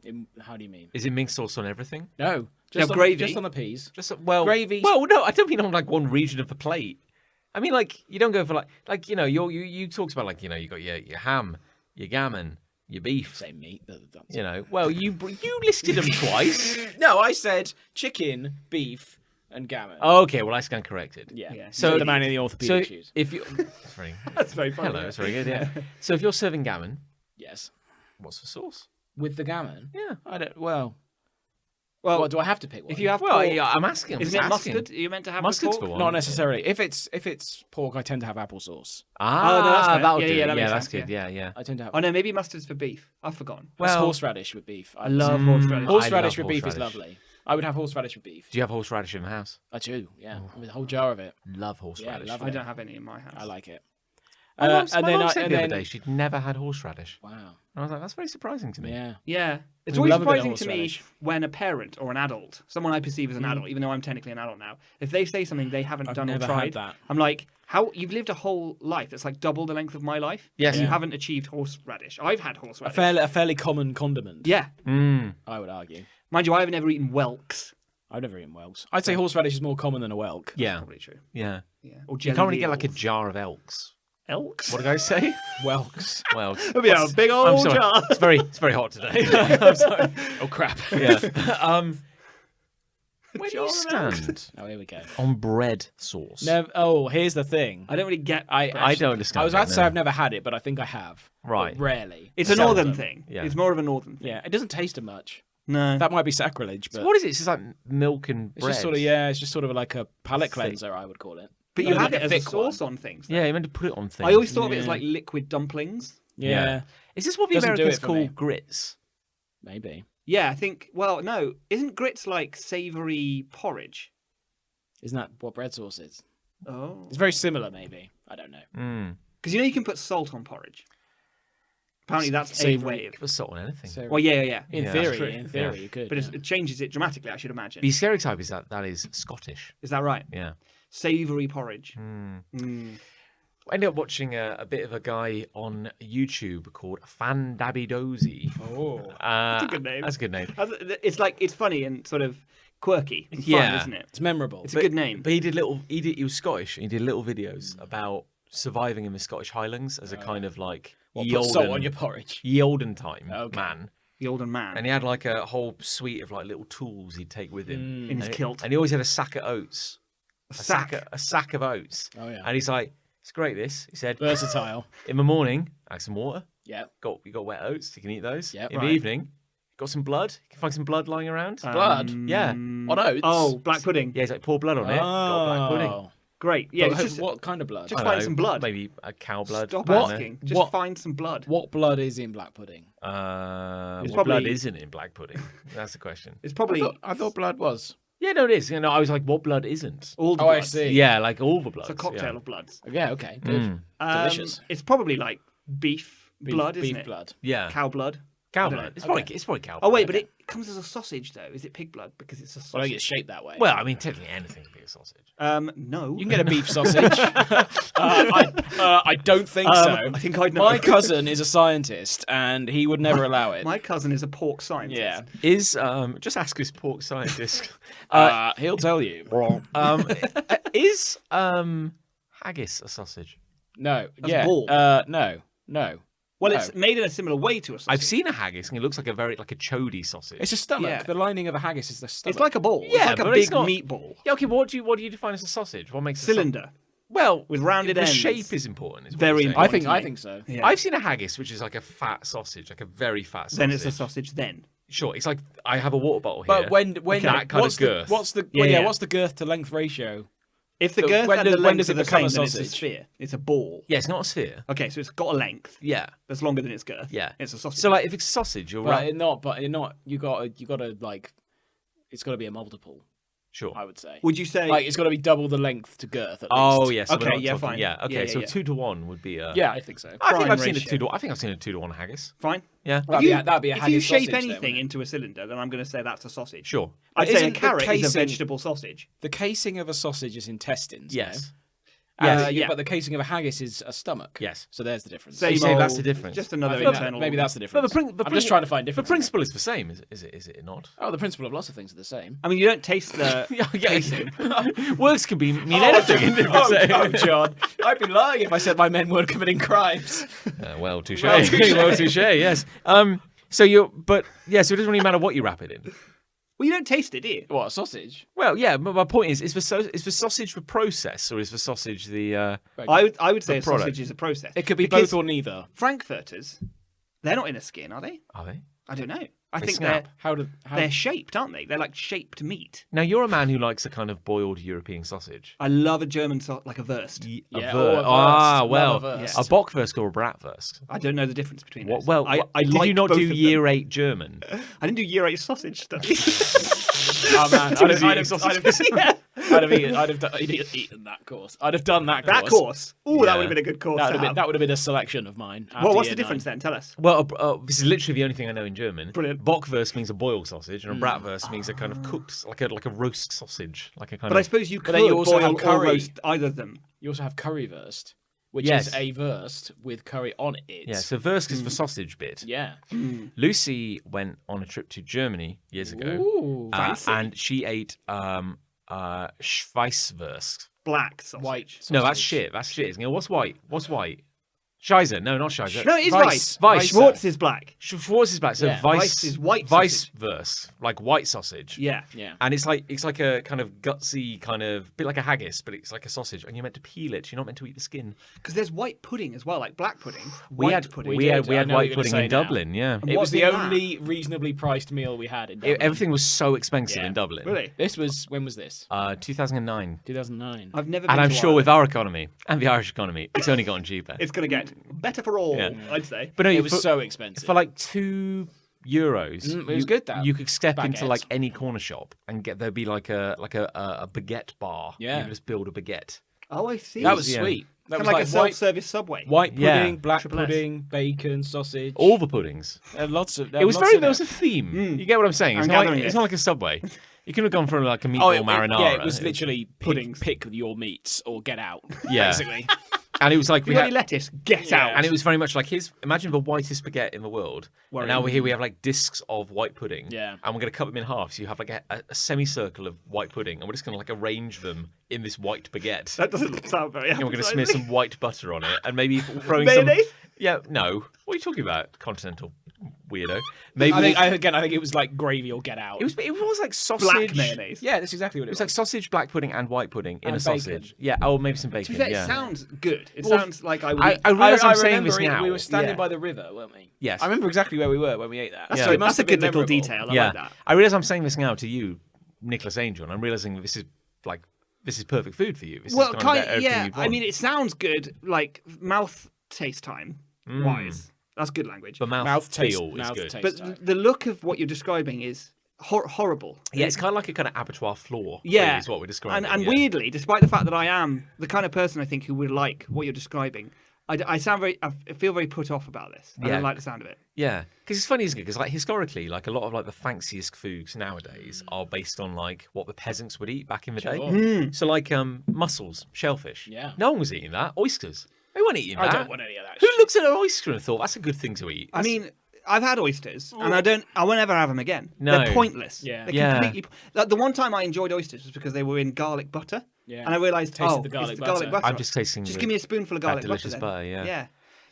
How do you mean? Is it mixed sauce on everything? No, have gravy? just on the peas. Just Gravy. Well, no, I don't mean on like one region of the plate. I mean, like you don't go for like you know you talked about like you know you got your ham, your gammon, your beef. Same meat. You know, well you listed them twice. No, I said chicken, beef, and gammon. Okay, well I stand corrected. Yeah. So the man in the orthopedic shoes. if you, That's very funny. hello, that's very good. Yeah. So if you're serving gammon, Yes. what's the sauce? With the gammon. Yeah. I don't. Well, Well, what do I have to pick one? if you have Well, pork, yeah, I'm asking. I'm isn't just it asking. mustard? Are you meant to have Mustard's pork? for one. not necessarily. If it's pork, I tend to have applesauce. Ah, no, that's fair. that'll Yeah, do. yeah, that makes that's sense, good. Yeah. I tend to have. Oh no, maybe mustard's for beef. I've forgotten. That's Well, horseradish with beef. I love horseradish. Horseradish I love with beef is horseradish. lovely. I would have horseradish with beef. Do you have horseradish in the house? I do. Yeah, with a whole jar of it. Love horseradish. love I don't have any in my house. I like it. My mum and then said the other day she'd never had horseradish. Wow. And I was like, that's very surprising to me. Yeah. Yeah. It's We always love a bit of surprising to me horseradish. when a parent or an adult, someone I perceive as an adult, even though I'm technically an adult now, if they say something they haven't I've done or never tried, had that. I'm like, how you've lived a whole life that's like double the length of my life. Yes. You Yeah. haven't achieved horseradish. I've had A horseradish. fairly common condiment. Yeah. I would argue. Mind you, I haven't ever eaten whelks. I've never eaten whelks. I'd say horseradish is more common than a whelk. Yeah. Probably true. Yeah. Yeah. Or You jelly can't really get like a eels. jar of elks. Elks? What did I say? Whelks. Well, That'd be a big I'm old sorry. jar. It's very hot today. I'm sorry. Oh crap. Yeah. Where do Jar you of elks. stand Oh, here we go. on bread sauce? No. Oh, here's the thing. I don't really get. I don't understand. I was about to that, say no. I've never had it, but I think I have. Right. But rarely. It's a Seldom. northern thing. Yeah. It's more of a northern thing. Yeah, it doesn't taste of much. No. That might be sacrilege, but So what is it? It's just like milk and it's bread. just sort of it's just sort of like a palate Thick. cleanser, I would call it. But you Like have a it as a thick sauce one. on things. Yeah, you meant to put it on things. I always thought of it as Yeah. like liquid dumplings. Yeah, Is this what the Doesn't do Americans it for call me. grits? maybe. Yeah, I think. Well, no, isn't grits like savoury porridge? Isn't that what bread sauce is? Oh, It's very similar, maybe. I don't know. because you can put salt on porridge. Apparently, that's a Savoury. way of. Put salt on anything. So, Well, yeah. in Yeah, that's theory, true. you could. But yeah. it changes it dramatically, I should imagine. The stereotype is that is Scottish. Is that right? Yeah. Savoury porridge. I ended up watching a bit of a guy on YouTube called Fan Dabby Dozy. Oh. That's a good name. That's a good name. It's like it's funny and sort of quirky and fun, Yeah. isn't it? It's memorable. It's a good name. But he was Scottish. And he did little videos about surviving in the Scottish Highlands as a kind of like Put salt on your porridge. ye olden time Okay. man. The olden man And he had like a whole suite of like little tools he'd take with him. in his And kilt. And he always had a sack of oats. A sack. A sack of oats. Oh, yeah. And he's like, it's great this. He said, Versatile. in the morning, have some water. Yeah. You got wet oats, you can eat those. Yep. In Right. the evening, got some blood. You can find some blood lying around. Blood? Yeah. On oats? Oh, black pudding. Yeah, he's like, pour blood on it. Got black pudding. Great. Yeah, But it's just, what kind of blood? just I don't find know, some blood. Maybe a cow blood. Stop I don't know. asking. Just What- find some blood. What blood is in black pudding? It's What probably- blood isn't in black pudding? That's the question. It's probably I thought blood was. Yeah, no, it is. You know, I was like, what blood isn't? all the Oh, I bloods. see. Yeah, like all the bloods. It's a cocktail yeah. of bloods. Yeah, okay. Good. Delicious. It's probably like beef blood, isn't beef it? blood. Yeah, Cow blood. cow I don't blood. know. It's probably cow. Oh wait, blood. but it comes as a sausage though. Is it pig blood? Because it's a sausage. Well, I think it's shaped that way. Well, I mean, technically anything can be a sausage. No. You can get a beef sausage. I don't think so. I think I'd know. My cousin is a scientist, and he would never allow it. My cousin is a pork scientist. Yeah. Is just ask this pork scientist. He'll tell you. Is haggis a sausage? No. That's ball. No. Well, No. it's made in a similar way to a sausage. I've seen a haggis and it looks like a chody sausage. It's a stomach. Yeah. The lining of a haggis is the stomach. It's like a ball. Yeah, it's like a but big it's not- meatball. Yeah, okay. What do you define as a sausage? What makes it a Cylinder. Well, with rounded the ends. shape is important. Is what Very you're saying. important. I think so. Yeah. I've seen a haggis which is like a fat sausage, like a very fat sausage. Then it's a sausage. Then Sure, it's like I have a water bottle here. But when that kind what's of girth. what's the Yeah, yeah. what's the girth to length ratio? if the So girth when and does- the when length does are it the become same, a then it's a sausage? sphere. It's a ball. Yeah, it's not a sphere. Okay, so it's got a length Yeah, that's longer than its girth. yeah. It's a sausage. So like, if it's sausage, you're Right, right. but not. You gotta like. It's got to be a multiple. Sure. I would say. would you say? Like it's got to be double the length to girth. At Oh least. yes. Yeah, so we're Okay, not yeah, talking- fine. Yeah. Okay. Yeah, so yeah. 2-to-1 would be a. Yeah, I think so. I think Prime I've seen a ratio. 2-to. I think I've seen a 2-to-1 haggis. Fine. Yeah. That'd be a if you haggis shape sausage then, anything wouldn't it? into a cylinder, then I'm going to say that's a sausage. Sure. I'd But say a isn't the carrot is a casing- vegetable sausage. The casing of a sausage is intestines. Yes. No? Yeah. But the casing of a haggis is a stomach. Yes. So there's the difference. Same You say that's old- the difference. Just I another think internal. maybe that's the But difference. I'm just trying to find The difference. principle is the same, is it not? Oh, the principle of lots of things are the same. I mean, you don't taste the casing. Words can mean anything. In different John, I'd be lying if I said my men weren't committing crimes. Well, touche. Well, touche. Well, touche. Yes. So so it doesn't really matter what you wrap it in. Well, you don't taste it, do you? What, a sausage? Well, yeah. But my point is the sausage the process, or is the sausage the? I would say a product. sausage is a process. It could be Because both or neither. Frankfurters, they're not in a skin, are they? Are they? I don't know. I They think snap. How they're shaped, aren't they? They're like shaped meat. Now you're a man who likes a kind of boiled European sausage. I love a German like a Wurst. Yeah, Ver- or a Wurst. Ah, Love well, a Wurst. a Bockwurst or a Bratwurst. I don't know the difference between What, those. well, I did like you not both do of them. Year 8 German? I didn't do year 8 sausage stuff. Oh man, I'd have eaten that course. I'd have done that course. That course. Ooh, Yeah. that would have been a good course. That would have been a selection of mine. Well, what's the difference then? Tell us. Well, this is literally the only thing I know in German. Brilliant. Bockwurst means a boiled sausage, and a Bratwurst means a kind of cooked, like a roast sausage, like a kind But I of. suppose you could then you also boil have or curry. roast either of them. You also have currywurst, which Yes. is a wurst with curry on it. Yeah, so Wurst is the sausage bit. Yeah. Lucy went on a trip to Germany years ago, Ooh. and she ate Schweisswurst. Black sausage. White. No, that's sausage. shit. That's shit. Isn't it? What's white? What's white? Scheiße. No, not Scheiße. No, it is Weiss. white. Weiss. Schwartz is black. Schwartz is black. So Yeah. Weiss Weiss is white sausage. Weisswurst, like white sausage. Yeah. Yeah. And it's like a kind of gutsy kind of bit like a haggis, but it's like a sausage, and you're meant to peel it. You're not meant to eat the skin. Because there's white pudding as well, like black pudding. We White had pudding. we had I know what white you're gonna pudding say in now. Dublin. Yeah, And It was what's the in that? only reasonably priced meal we had in Dublin. everything was so expensive Yeah. in Dublin. Really? This was, when was this? 2009. 2009. I've never And been I'm to sure Ireland. with our economy and the Irish economy, it's only gotten cheaper. It's going to get better for all, Yeah. I'd say. But no, It was for, so expensive. for like €2. It was good, that. You could step into Baguette. like any corner shop and there'd be like a baguette bar. Yeah. You could just build a baguette. Oh, I see. That was Yeah. sweet. That kind was of like a white, self-service Subway. white Yeah. pudding, black Triple S. pudding, bacon, sausage. All the puddings. Lots of. It was lots very. in There was a theme. You get what I'm saying? It's I'm not like, gathering it's it. not like a Subway. You could have gone for like a Oh, meatball marinara. Yeah, it was literally Puddings. pick your meats or get out. Yeah. Basically. And it was like If you got any lettuce, get Yeah. out. and it was very much like imagine the whitest baguette in the world. And now we have like discs of white pudding. Yeah. And we're going to cut them in half. So you have like a semicircle of white pudding. And we're just going to like arrange them in this white baguette. That doesn't sound very And we're going to smear appetizing. some white butter on it. And maybe throwing some. Mayonnaise? Yeah, no. What are you talking about? Continental weirdo. Maybe. I think it was like gravy or get out. it was like sausage. Black mayonnaise. Yeah, that's exactly what It was like sausage, black pudding, and white pudding in And a sausage. bacon. Yeah. Oh, maybe some To bacon. be fair, yeah. it sounds good. It Well, sounds like I would. I realise I'm saying remember this it, now. We were standing Yeah. by the river, weren't we? Yes. I remember exactly where we were when we ate that. that's Yeah. good. It must That's a have been good little memorable. detail. I yeah. like that. I realise I'm saying this now to you, Nicholas Angel, and I'm realising that this is perfect food for you. This Well, is kind of everything yeah. you'd I want. mean, it sounds good, like mouth taste time wise. That's good language. the mouth, Mouth taste- feel is mouth good. taste. But time. the look of what you're describing is horrible. Yeah, it's kind of like a kind of abattoir floor. Yeah, really, is what we're describing. And yeah. weirdly, despite the fact that I am the kind of person I think who would like what you're describing, I feel very put off about this. I Yeah. don't like the sound of it. Yeah, because it's funny, isn't it? Because like historically, like a lot of like the fanciest foods nowadays are based on like what the peasants would eat back in the day. Sure. So like mussels, shellfish. Yeah. No one was eating that. Oysters. They weren't eating I that. don't want any of that. Who shit. looks at an oyster and thought that's a good thing to eat? I mean, I've had oysters, and I won't ever have them again. No. They're pointless. Yeah. They're Yeah. completely. Like, the one time I enjoyed oysters was because they were in garlic butter, Yeah. and I realised, Tasted oh, the garlic it's the garlic butter. butter. I'm just tasting. Just the- give me a spoonful of that garlic delicious butter. butter. Yeah. Yeah.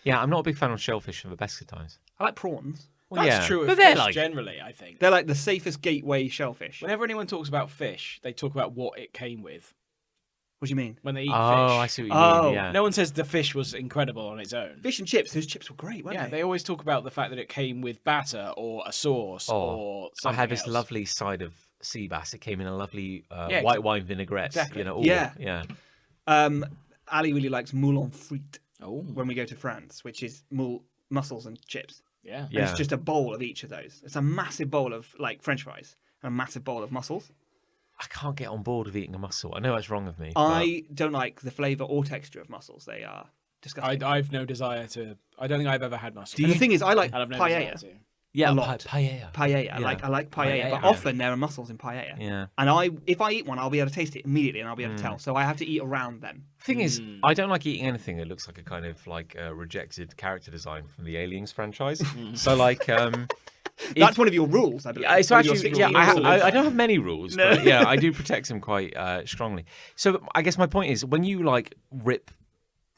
Yeah, I'm not a big fan of shellfish for the best of times. I like prawns. Well, That's yeah. true But of they're fish like generally, I think. They're like the safest gateway shellfish. Whenever anyone talks about fish, they talk about what it came with. What do you mean? When they eat Oh, fish. I see what you mean. Oh. Yeah. No one says the fish was incredible on its own. Fish and chips. Those chips were great, weren't Yeah, they? they always talk about the fact that it came with batter or a sauce or I something had this else. lovely side of sea bass. It came in a lovely Yeah, white wine vinaigrette. exactly. You know, Yeah. yeah. Ali really likes moulin frites Oh, when we go to France, which is mussels and chips. yeah. And Yeah. it's just a bowl of each of those. It's a massive bowl of like French fries and a massive bowl of mussels. I can't get on board with eating a mussel. I know that's wrong of me. I don't like the flavour or texture of mussels. They are disgusting. I've no desire to. I don't think I've ever had mussels. And the thing is, I like I'd have no desire paella. to. Yeah, a lot. paella. Paella. Yeah. I like paella, Paella. but often there are mussels in paella. Yeah. And if I eat one, I'll be able to taste it immediately, and I'll be able to tell. So I have to eat around them. Thing is, I don't like eating anything that looks like a kind of like rejected character design from the Aliens franchise. So like, That's one of your rules, I believe. It's One of your actually 16 rules. I don't have many rules, but yeah, I do protect them quite strongly. So I guess my point is when you like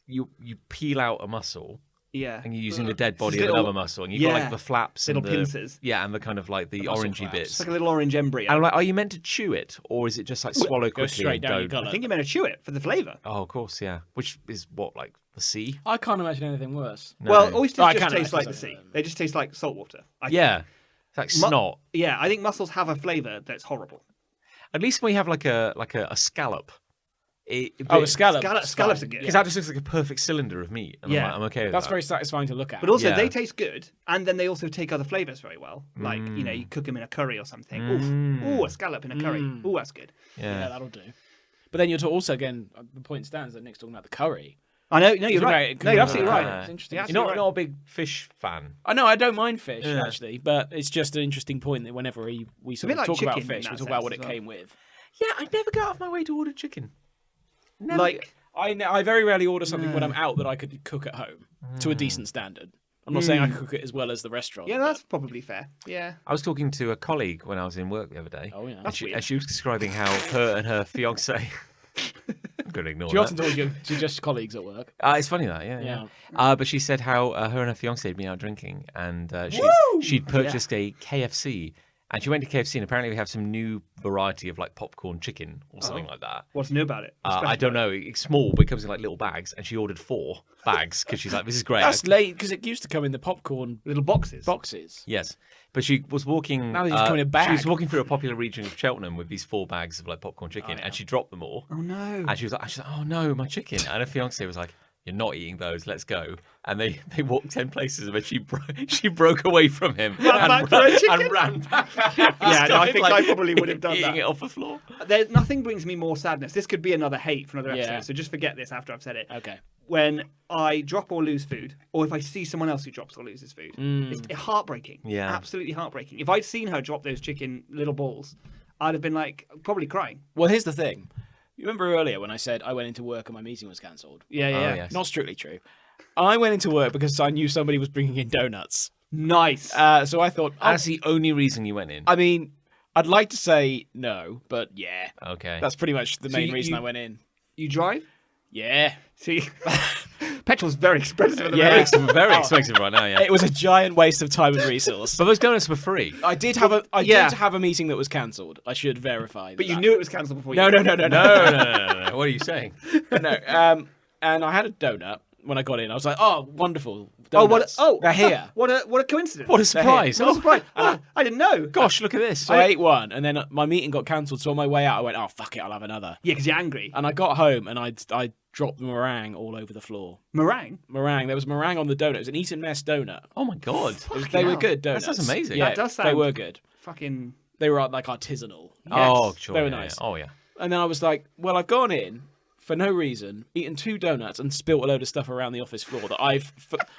you peel out a mussel. Yeah. And you're using the dead body of little- another mussel, and you've got like the flaps, little and the pincers. yeah, and the kind of like the muscle orangey flaps. bits. It's like a little orange embryo. And I'm like, are you meant to chew it, or is it just like swallow quickly straight and down your go? gullet. I think you're meant to chew it for the flavour. Oh, of course, yeah. Which is what, like the sea? I can't imagine anything worse. No. Well, oysters I just can't taste like the imagine sea. something. They just taste like salt water. Yeah, it's like snot. Yeah, I think mussels have a flavour that's horrible. At least when you have like a scallop. A scallop. Scallops are good. Because that just looks like a perfect cylinder of meat. And Yeah. I'm okay with That's that. very satisfying to look at. But also, Yeah. they taste good, and then they also take other flavours very well. Like, you cook them in a curry or something. Ooh, a scallop in a curry. Ooh, that's good. yeah, that'll do. But then you're also, again, the point stands that Nick's talking about the curry. I know, no, you're It's right. great. No, you're absolutely Yeah. right. It's interesting. Yeah, You're not, right. not a big fish fan. I know I don't mind fish Yeah. actually, but it's just an interesting point that whenever we sort bit of like talk about chicken in fish, we that talk about what sense it as well. came with. Yeah, I never go out of my way to order chicken. Never. Like, I very rarely order something when I'm out that I could cook at home to a decent standard. I'm not saying I cook it as well as the restaurant. yeah, that's probably fair. Yeah. I was talking to a colleague when I was in work the other day. Oh, yeah. And That's she, weird. and she was describing how her and her fiance. I'm going to ignore She that. often told you to just colleagues at work. It's funny that, yeah. Yeah. But she said how her and her fiance had been out drinking, and she'd purchased a KFC, and she went to KFC, and apparently they have some new variety of like popcorn chicken or something like that. What's new about it? I don't know. It's small, but it comes in like little bags, and she ordered 4 bags because she's like, "This is great." That's late because it used to come in the popcorn Little boxes. boxes. Yes, but she was walking. Now they just come in a bag. She was walking through a popular region of Cheltenham with these 4 bags of like popcorn chicken, and she dropped them all. Oh, no. And she was like, "Oh no, my chicken!" And her fiance was like, "You're not eating those. Let's go." And they walked 10 places, but she broke away from him back for her chicken? and ran back. Yeah, no, I think I probably would have done eating that. it off the floor. Nothing brings me more sadness. This could be another hate for another episode, Yeah. so just forget this after I've said it. Okay. When I drop or lose food, or if I see someone else who drops or loses food, it's heartbreaking. Yeah. Absolutely heartbreaking. If I'd seen her drop those chicken little balls, I'd have been like, probably crying. Well, here's the thing. You remember earlier when I said I went into work and my meeting was cancelled? Yeah. Oh, yes. Not strictly true. I went into work because I knew somebody was bringing in donuts. Nice. So I thought, That's the only reason you went in. I mean, I'd like to say no, but yeah. Okay. That's pretty much the main reason you- I went in. You drive? Yeah. See, petrol's very expensive at the Yeah. moment. It's very expensive right now, yeah. It was a giant waste of time and resource. But those donuts were free. I did have a Yeah. did have a meeting that was cancelled. I should verify. But you that. knew it was cancelled before you No. No. What are you saying? No. And I had a donut when I got in. I was like, oh, wonderful. Oh, Donuts. They're here. What a coincidence. What a surprise. What a surprise. Oh, I didn't know. Gosh, look at this. So I ate one, and then my meeting got cancelled. So on my way out, I went, oh, fuck it, I'll have another. Yeah, because you're angry. And I got home, and I dropped the meringue all over the floor. Meringue? Meringue. There was meringue on the donut. It was an Eton Mess donut. Oh my God. They were hell. good That donuts. sounds amazing. Yeah, That does They sound- were good. Fucking... They were like artisanal. Oh, sure. They were yeah, nice. yeah. Oh, yeah. And then I was like, well, I've gone in for no reason, eaten 2 donuts, and spilt a load of stuff around the office floor that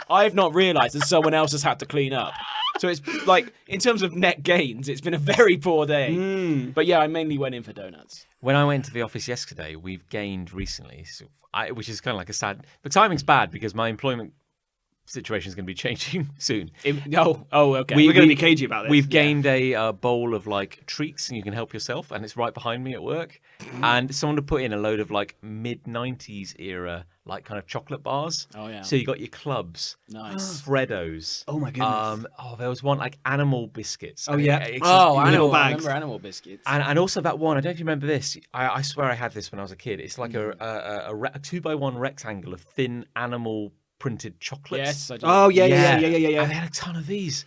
I've not realised and someone else has had to clean up. So it's like, in terms of net gains, it's been a very poor day. But yeah, I mainly went in for donuts. When I went to the office yesterday, we've gained recently, which is kind of like a sad. The timing's bad because my employment situation is going to be changing soon. Okay. We're going to be cagey about this. We've gained a bowl of like treats, and you can help yourself, and it's right behind me at work. And someone had put in a load of like mid-90s era, like kind of chocolate bars. Oh, yeah. So you got your clubs, Nice. Freddos. Oh, my goodness. There was one like animal biscuits. Oh, yeah. Animal bags. I remember animal biscuits. And also that one, I don't know if you remember this. I swear I had this when I was a kid. It's like a 2x1 rectangle of thin animal printed chocolates. Yes, I do. Oh, yeah. And they had a ton of these.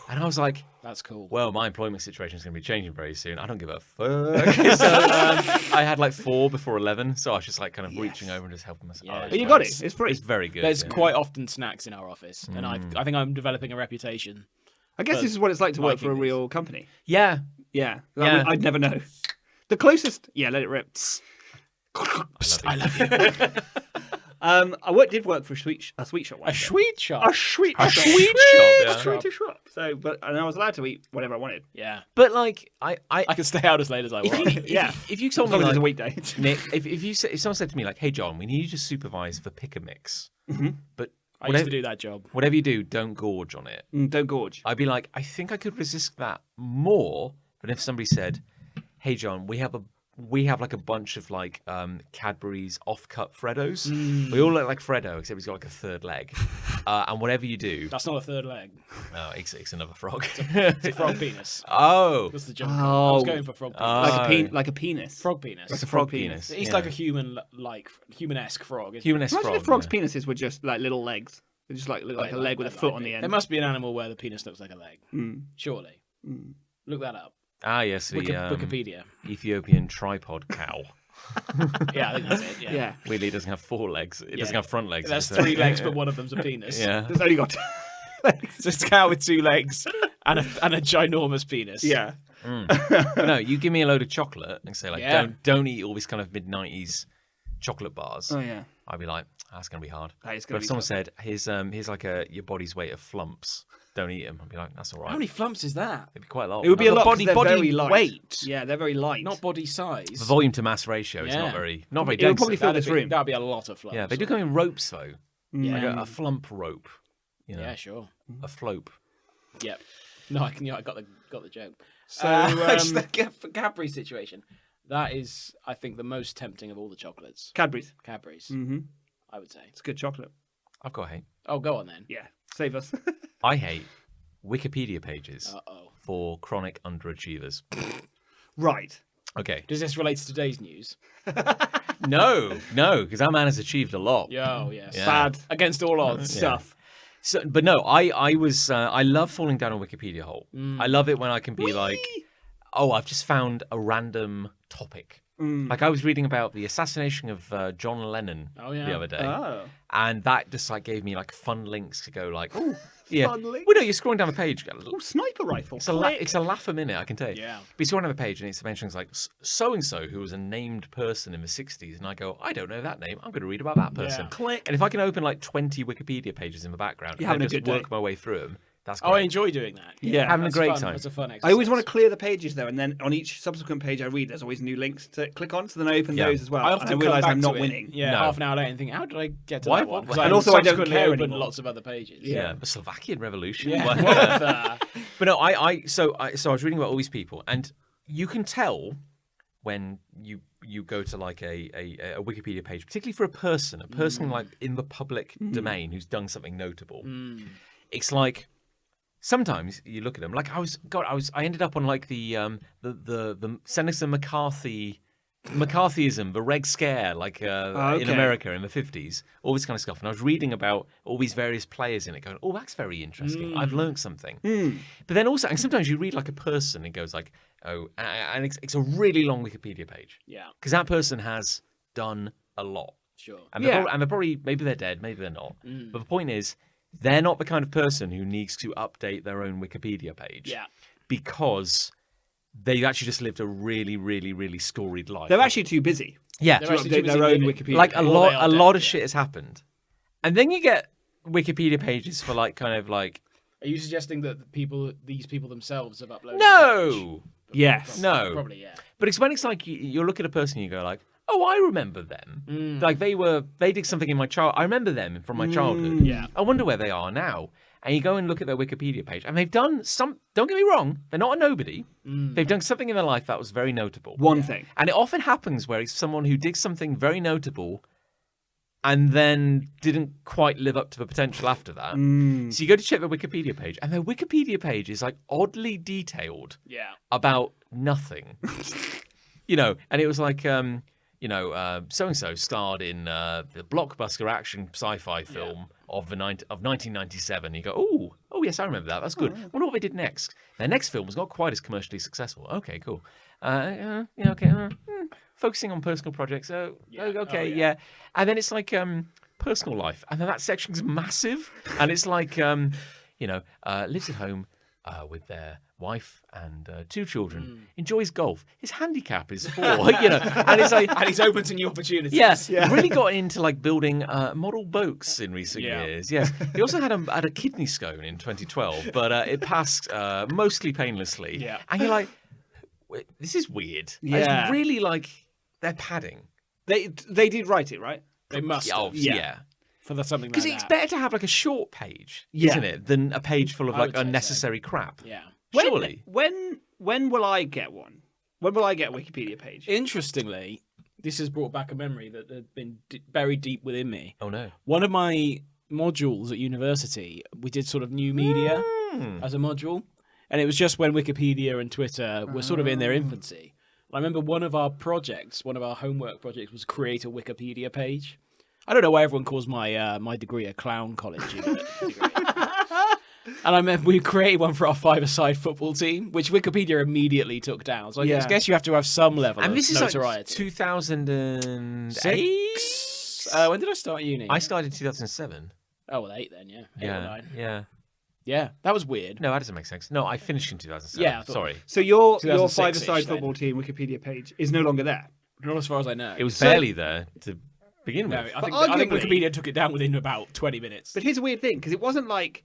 And I was like, That's cool. well, my employment situation is going to be changing very soon. I don't give a fuck. So I had like 4 before 11. So I was just like kind of reaching over and just helping myself. Yeah. Oh, But you it's got nice. it. It's free. It's very good. There's yeah. quite often snacks in our office, and I think I'm developing a reputation. I guess this is what it's like to work for a liking real company. Yeah. Yeah. Yeah. I'd never know. The closest... Yeah, let it rip. I love you. did work for a sweet shop. A sweet shop. A sweet A shop. sweet shop, yeah. A sweet shop. So, and I was allowed to eat whatever I wanted. Yeah. But like, I can stay out as late as I want. Yeah. if you told As me long as like, it's a weekday. Nick, if someone said to me like, "Hey John, we need you to supervise the pick a mix," but I used to do that job. whatever you do, don't gorge on it. Don't gorge. I'd be like, I think I could resist that more than if somebody said, "Hey John, we have like a bunch of like Cadbury's off-cut Freddos. We all look like Freddo, except he's got like a third leg. And whatever you do, That's not a third leg. oh, it's another frog. It's a frog penis. Oh, That's the joke. I was going for frog penis. Like a penis. Frog penis. it's a frog penis. He's yeah. like a human-esque frog. Isn't human-esque Imagine frog. if frogs' yeah. penises were just like little legs. They just like look like a leg with a foot on the end. There must be an animal where the penis looks like a leg. Surely. Look that up. Ah, yes, the Wikipedia. Ethiopian Tripod Cow. Yeah, I think that's it. Yeah. Weirdly, it doesn't have four legs. It doesn't have front legs. That's It's, 3 legs, but one of them's a penis. Yeah. It's only got It's just a cow with 2 legs and a ginormous penis. yeah. But no, you give me a load of chocolate and say like, Yeah. don't eat all these kind of mid-90s chocolate bars. Oh yeah. I'd be like, that's gonna be hard. That is But gonna if be someone tough. said, here's like your body's weight of flumps, don't eat them. I'd be like, that's all right. How many flumps is that? It'd be quite a lot. It would be a lot. 'cause Body they're very body light. weight. Yeah, they're very light. Not body size. The volume to mass ratio is Yeah. not very It would dense. probably fill this room. That'd be a lot of flumps. Yeah, they do come in ropes though. Yeah. Like a flump rope. You know, Yeah, sure. a flope. Yep. No, I got the joke. So, the Cadbury situation. That is, I think, the most tempting of all the chocolates. Cadbury's. Cadbury's, Mm-hmm. I would say. It's good chocolate. I've got hate. Oh, go on then. Yeah. Save us. I hate Wikipedia pages Uh-oh. for chronic underachievers. Right. Okay. Does this relate to today's news? No, because that man has achieved a lot. Oh, yes. Yeah. Bad Against all odds. stuff. So, but no, I love falling down a Wikipedia hole. I love it when I can be like, oh, I've just found a random topic. Like I was reading about the assassination of John Lennon the other day, and that just like gave me like fun links to go like, oh, yeah. Fun links? Well, no, you're scrolling down the page. Oh, sniper rifle. It's a laugh a minute, I can tell you. Yeah. But you scroll down the page and it's mentions like so and so who was a named person in the 60s, and I go, I don't know that name. I'm going to read about that person. Yeah. Click. And if I can open like 20 Wikipedia pages in the background You're and having then a just good work day. my way through them, that's Oh, I great. enjoy doing that. Yeah. Having a That's great fun. time. That's a fun exercise. I always want to clear the pages though, and then on each subsequent page I read, there's always new links to click on. So then I open Yeah. those as well. I and often I realise come back I'm not to it, winning. Yeah, No. half an hour later and think, how did I get to Why- that one? 'Cause and also I don't subsequently care opened anymore. lots of other pages. Yeah, the Slovakian Revolution. Yeah. But, What the- but no, so I was reading about all these people, and you can tell when you go to like a Wikipedia page, particularly for a person like in the public domain who's done something notable. It's like sometimes you look at them. Like I ended up on like the Senator McCarthyism, the Reg Scare, like in America in the 50s, all this kind of stuff. And I was reading about all these various players in it, going, "Oh, that's very interesting. I've learned something." But then also, and sometimes you read like a person, and it goes like, "Oh," and it's a really long Wikipedia page. Yeah, because that person has done a lot. sure. And they're probably maybe they're dead, maybe they're not. But the point is, they're not the kind of person who needs to update their own Wikipedia page. Yeah. Because they've actually just lived a really, really, really storied life. They're actually too busy yeah, They're to actually too update busy their own living. Wikipedia. like page. a Or they are lot dead, of yeah. shit has happened, and then you get Wikipedia pages for like kind of like Are you suggesting that these people themselves have uploaded? no, Yes. no, Probably, yeah. but it's when it's like you look at a person and you go like, oh, I remember them. Like they did something in my I remember them from my childhood. Yeah. I wonder where they are now. And you go and look at their Wikipedia page, and they've done don't get me wrong, they're not a nobody. They've done something in their life that was very notable. One thing. And it often happens where it's someone who did something very notable and then didn't quite live up to the potential after that. So you go to check their Wikipedia page, and their Wikipedia page is like oddly detailed Yeah. about nothing. And it was like, so-and-so starred in the blockbuster action sci-fi film of 1997. You go, oh, yes, I remember that. That's good. Wonder what they did next. Their next film was not quite as commercially successful. Okay, cool. Focusing on personal projects. Yeah. And then it's like personal life. And then that section's massive. And it's like, lives at home with their wife and 2 children, enjoys golf. His handicap is 4, and it's like, And he's open to new opportunities. yes, he really got into like building model boats in recent Yeah. years. Yes, he also had a kidney stone in 2012, but it passed mostly painlessly. Yeah. And you're like, "Wait, this is weird. Yeah. It's really like they're padding. They did write it, right? They must have, Yeah. for something like Because that. it's better to have like a short page, Yeah. isn't it, than a page full of I like would say so. unnecessary crap. Yeah. Surely. When will I get one? When will I get a Wikipedia page? Interestingly, this has brought back a memory that had been buried deep within me. Oh no. One of my modules at university, we did sort of new media as a module, and it was just when Wikipedia and Twitter were sort of in their infancy. I remember one of our homework projects was create a Wikipedia page. I don't know why everyone calls my my degree a clown college degree. And I remember we created one for our 5-a-side football team, which Wikipedia immediately took down. So I guess you have to have some level And of this is like notoriety. 2008. 6? When did I start uni? I started in 2007. Oh, well, 8 then, yeah. 8 or 9. Yeah. Yeah, that was weird. No, that doesn't make sense. No, I finished in 2007. Yeah, I thought- Sorry. So your 2006-ish 5-a-side then. football team Wikipedia page is no longer there. Not as far as I know. It was So- barely there to begin No, with. I But think arguably- Wikipedia took it down within about 20 minutes. But here's a weird thing, because it wasn't like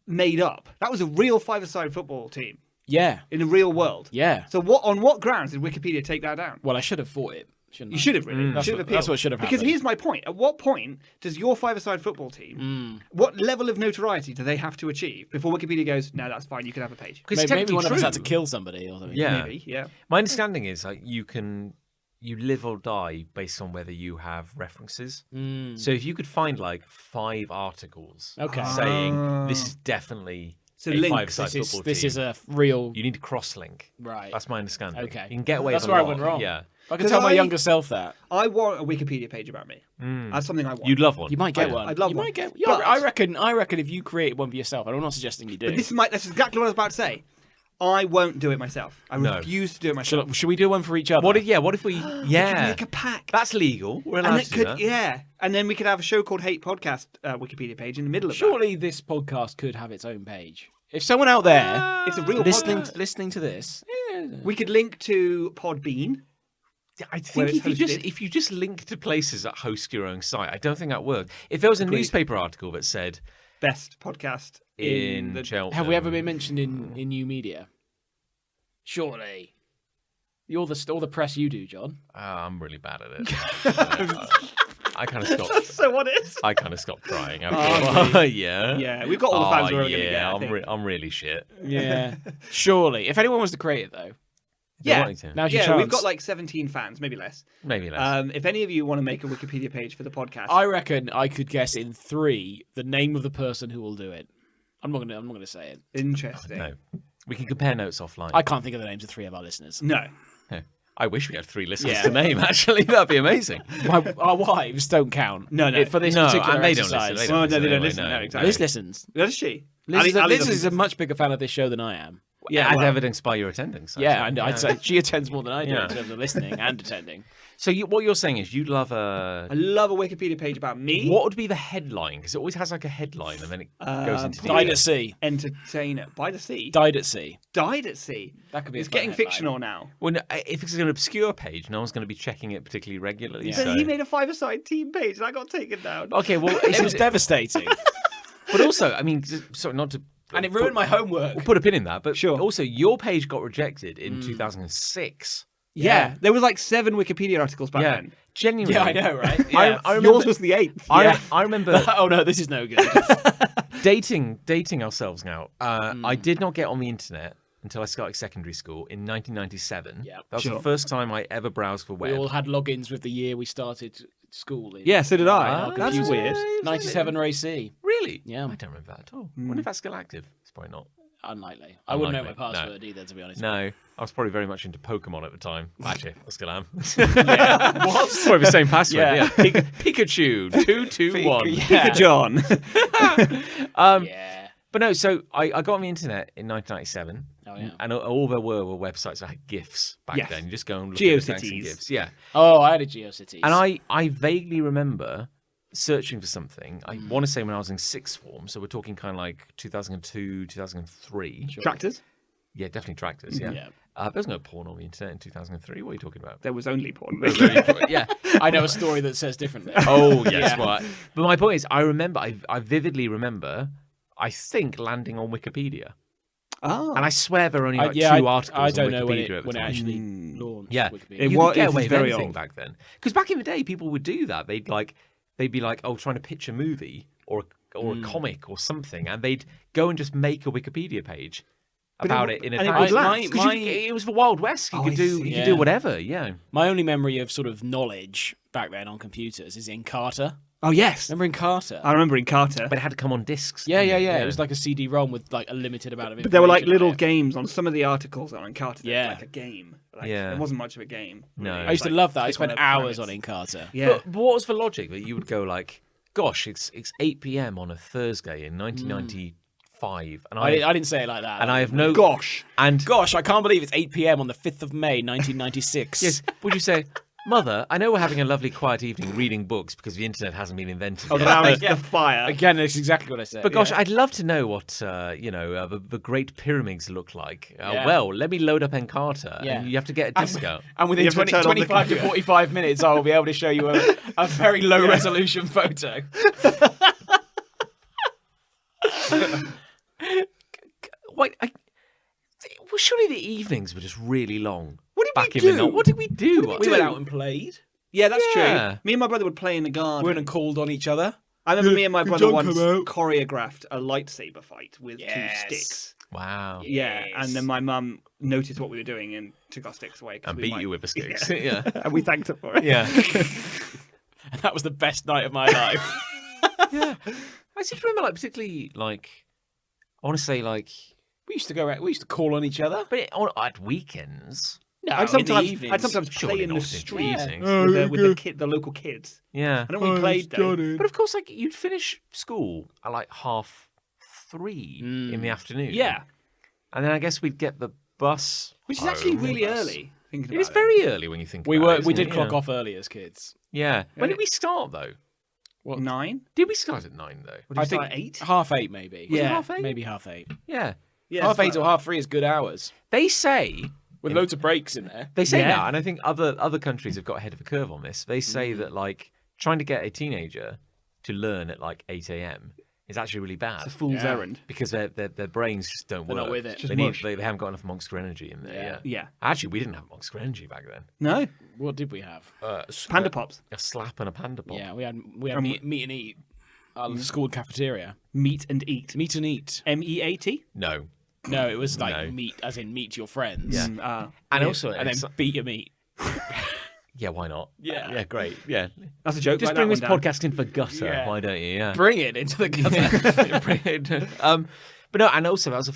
made up. That was a real 5-a-side football team Yeah, in the real world. yeah. So on what grounds did Wikipedia take that down? Well, I should have fought it. Shouldn't You I? should have really. You That's should have what- appealed. that's what should have Because happened. here's my point. At what point does your 5-a-side football team, what level of notoriety do they have to achieve before Wikipedia goes, no, that's fine, you can have a page? Because Maybe technically one of us had to true. kill somebody or something. Yeah. Maybe, yeah. My understanding is like you live or die based on whether you have references. So if you could find like 5 articles Okay. saying this is definitely So a links. 5-a-side football This team, is a real... you need to cross-link. Right. That's my understanding. Okay. You can get away That's with a where I lot. went wrong. Yeah. If I could 'Cause tell my I- younger self that. I want a Wikipedia page about me. That's something I want. You'd love one. You might get I- one. I'd love you one. Might get. But- Yeah, I reckon if you create one for yourself, and I'm not suggesting you do. But that's exactly what I was about to say. I won't do it myself. I No. refuse to do it myself. Should we do one for each other? What if we We could yeah. make a pact. That's legal. We're allowed and it to do could, that. yeah. And then we could have a show called Hate Podcast Wikipedia page in the middle of Surely this podcast could have its own page. If someone out there that. It's a real podcast. listening to this, We could link to Podbean. I Where think it's hosted. if you just link to places that host your own site, I don't think that works. If there was a Agreed. newspaper article that said Best podcast in the Cheltenham, have we ever been mentioned in new media? Surely. All the press you do, John. I'm really bad at it. I kind of stopped. So honest. I kind of stopped trying. After a while. Yeah. Yeah, we've got all the fans we're ever going to get. I I'm, think. I'm really shit. Yeah. Surely. If anyone was to create it, though, If you're Yeah. wanting to. now's your Yeah, chance. we've got like 17 fans, maybe less. Maybe less. If any of you want to make a Wikipedia page for the podcast, I reckon I could guess in 3 the name of the person who will do it. I'm not gonna say it. interesting. No. We can compare notes offline. I can't think of the names of 3 of our listeners. No. I wish we had 3 listeners Yeah. to name, actually. That'd be amazing. Our wives don't count. No. For this No, particular and they don't exercise. listen. Well, no, they don't anyway, listen. no. No, exactly. Liz listens. Does she? Liz Ali is doesn't a much bigger fan of this show than I am. Yeah, As well- evidenced by your attendance. Yeah, actually. and I'd say she attends more than I do Yeah. in terms of listening and attending. So what you're saying is you'd love a... I love a Wikipedia page about me. What would be the headline? Because it always has like a headline and then it goes into Died detail. at sea. Entertainer by the sea. Died at sea. Died at sea. That could be. It's a fun getting headline. fictional now. Well, no, if it's an obscure page, no one's going to be checking it particularly regularly. Yeah. But So. he made a 5-a-side team page and I got taken down. Okay, well, It was devastating, but also, I mean, sorry, not to... and it ruined my homework. We'll put a pin in that, but Sure. also your page got rejected in 2006. Yeah. There was like 7 Wikipedia articles back then. Genuinely. Yeah, I know, right? Yeah. I remember, Yours was the 8th. I remember Oh no, this is no good. dating ourselves now. I did not get on the internet until I started secondary school in 1997. Yeah, that was sure. the first time I ever browsed for We web. all had logins with the year we started school. In. Yeah, so did I. Ah, That's confusing. weird. 97 Ray C. Really? Yeah. I don't remember that at all. I wonder if that's still active. It's probably not. Unlikely. I wouldn't know my Unlikely, no. password either, to be honest. No, I was probably very much into Pokemon at the time. Actually, I still am. What? It's probably the same password. Yeah. Yeah. Pikachu 221. Pika John. Yeah. But no, so I got on the internet in 1997. Oh yeah. And all there were websites that had GIFs back Yes. then. You just go and look at the thanks and GeoCities. GIFs. Yeah. Oh, I had a GeoCities. And I vaguely remember searching for something. I want to say when I was in sixth form. So we're talking kind of like 2002, 2003. Tractors? Yeah, definitely tractors. Yeah. Yeah. There was no porn on the internet in 2003. What are you talking about? There was only porn. Yeah. I know a story that says differently. Oh yes, Yeah. well, but my point is, I vividly remember, I think landing on Wikipedia, Oh. and I swear there are only like Yeah, two articles I don't on know Wikipedia when at the it time. actually launched. Yeah, Wikipedia. you wa- could get it away is with very anything old. back then. Because back in the day, people would do that. They'd be like, oh, trying to pitch a movie or a comic or something, and they'd go and just make a Wikipedia page about it in a and it time. would last. 'Cause it was the Wild West. You Oh, could I do see. you could do Yeah. whatever. Yeah. My only memory of sort of knowledge back then on computers is in Carter. Oh, yes. Remember in Carter? I remember in Carter. But it had to come on discs. Yeah. didn't It was like a CD-ROM with like a limited amount of information. But there were like on little it. games on some of the articles on Encarta. Yeah. Like a game. Like, Yeah. It wasn't much of a game. No. really. I I used to Like, love that. I click spent on hours planets. on Encarta. Yeah. But what was the logic that you would go like, gosh, it's 8 p.m. on a Thursday in 1995, and I didn't say it like that. and I have no Gosh. and Gosh, I can't believe it's 8 p.m. on the 5th of May, 1996. yes, would you say, Mother, I know we're having a lovely quiet evening reading books because the internet hasn't been invented Oh, yet. now it's Yeah. the fire. Again, that's exactly what I said. But gosh, yeah. I'd love to know what the Great Pyramids look like. Yeah. Well, let me load up Encarta, Yeah. and you have to get a disc out. And within You have to 20, turn on the 25 to computer. 45 minutes, I will be able to show you a very low resolution photo. Wait, well, surely the evenings were just really long. What did back we in the do? night. What did we do? We went out and played. Yeah, that's Yeah. true. Me and my brother would play in the garden. Went and called on each other. I remember me and my brother John once come out. choreographed a lightsaber fight with Yes. 2 sticks. Wow. Yeah, Yes. and then my mum noticed what we were doing and took our sticks away. 'cause And we beat might- you with the sticks. Yeah. Yeah. And we thanked her for it. Yeah. And that was the best night of my life. Yeah. I seem to remember, like, particularly, like, I want to say, like, We used to go out, we used to call on each other. but at weekends. No, I'd sometimes play Surely in the not in the street evenings. with the local kids. Yeah. I know we played though. But of course, like, you'd finish school at, like, 3:30 in the afternoon. Yeah, And then I guess we'd get the bus. which is actually home. really early. Thinking It about is very early when you think We about were it. we isn't did it? clock Yeah. off early as kids. Yeah. When did we start, though? 9. Did we start at 9, though? What did I we think start at 8? 8:30 maybe. Yeah. half 8? Maybe 8:30. Yeah. Yeah, 8:30 or 3:30 is good hours They say with loads of breaks in there. They say Yeah. that, and I think other countries have got ahead of a curve on this. They say that, like, trying to get a teenager to learn at like 8 a.m. is actually really bad It's a fool's Yeah. errand. because their brains just don't They're work. not with it. Just They mush. they haven't got enough monster energy in there. Yeah. Yeah. Yeah. Actually, we didn't have monster energy back then. No? What did we have? Panda Pops. A slap and a panda pop. Yeah, we had meat and eat. The school cafeteria. Meet and eat. Meet and eat. MEAT? No. No, it was like No. meet, as in meet your friends. Yeah. And also, And then beat your meat. yeah, why not? Yeah. Yeah, great. Yeah. That's a joke. Just Write bring that this one down. podcast in for gutter. Yeah. Why don't you? Yeah. Bring it into the gutter. Bring it. But no, and also I was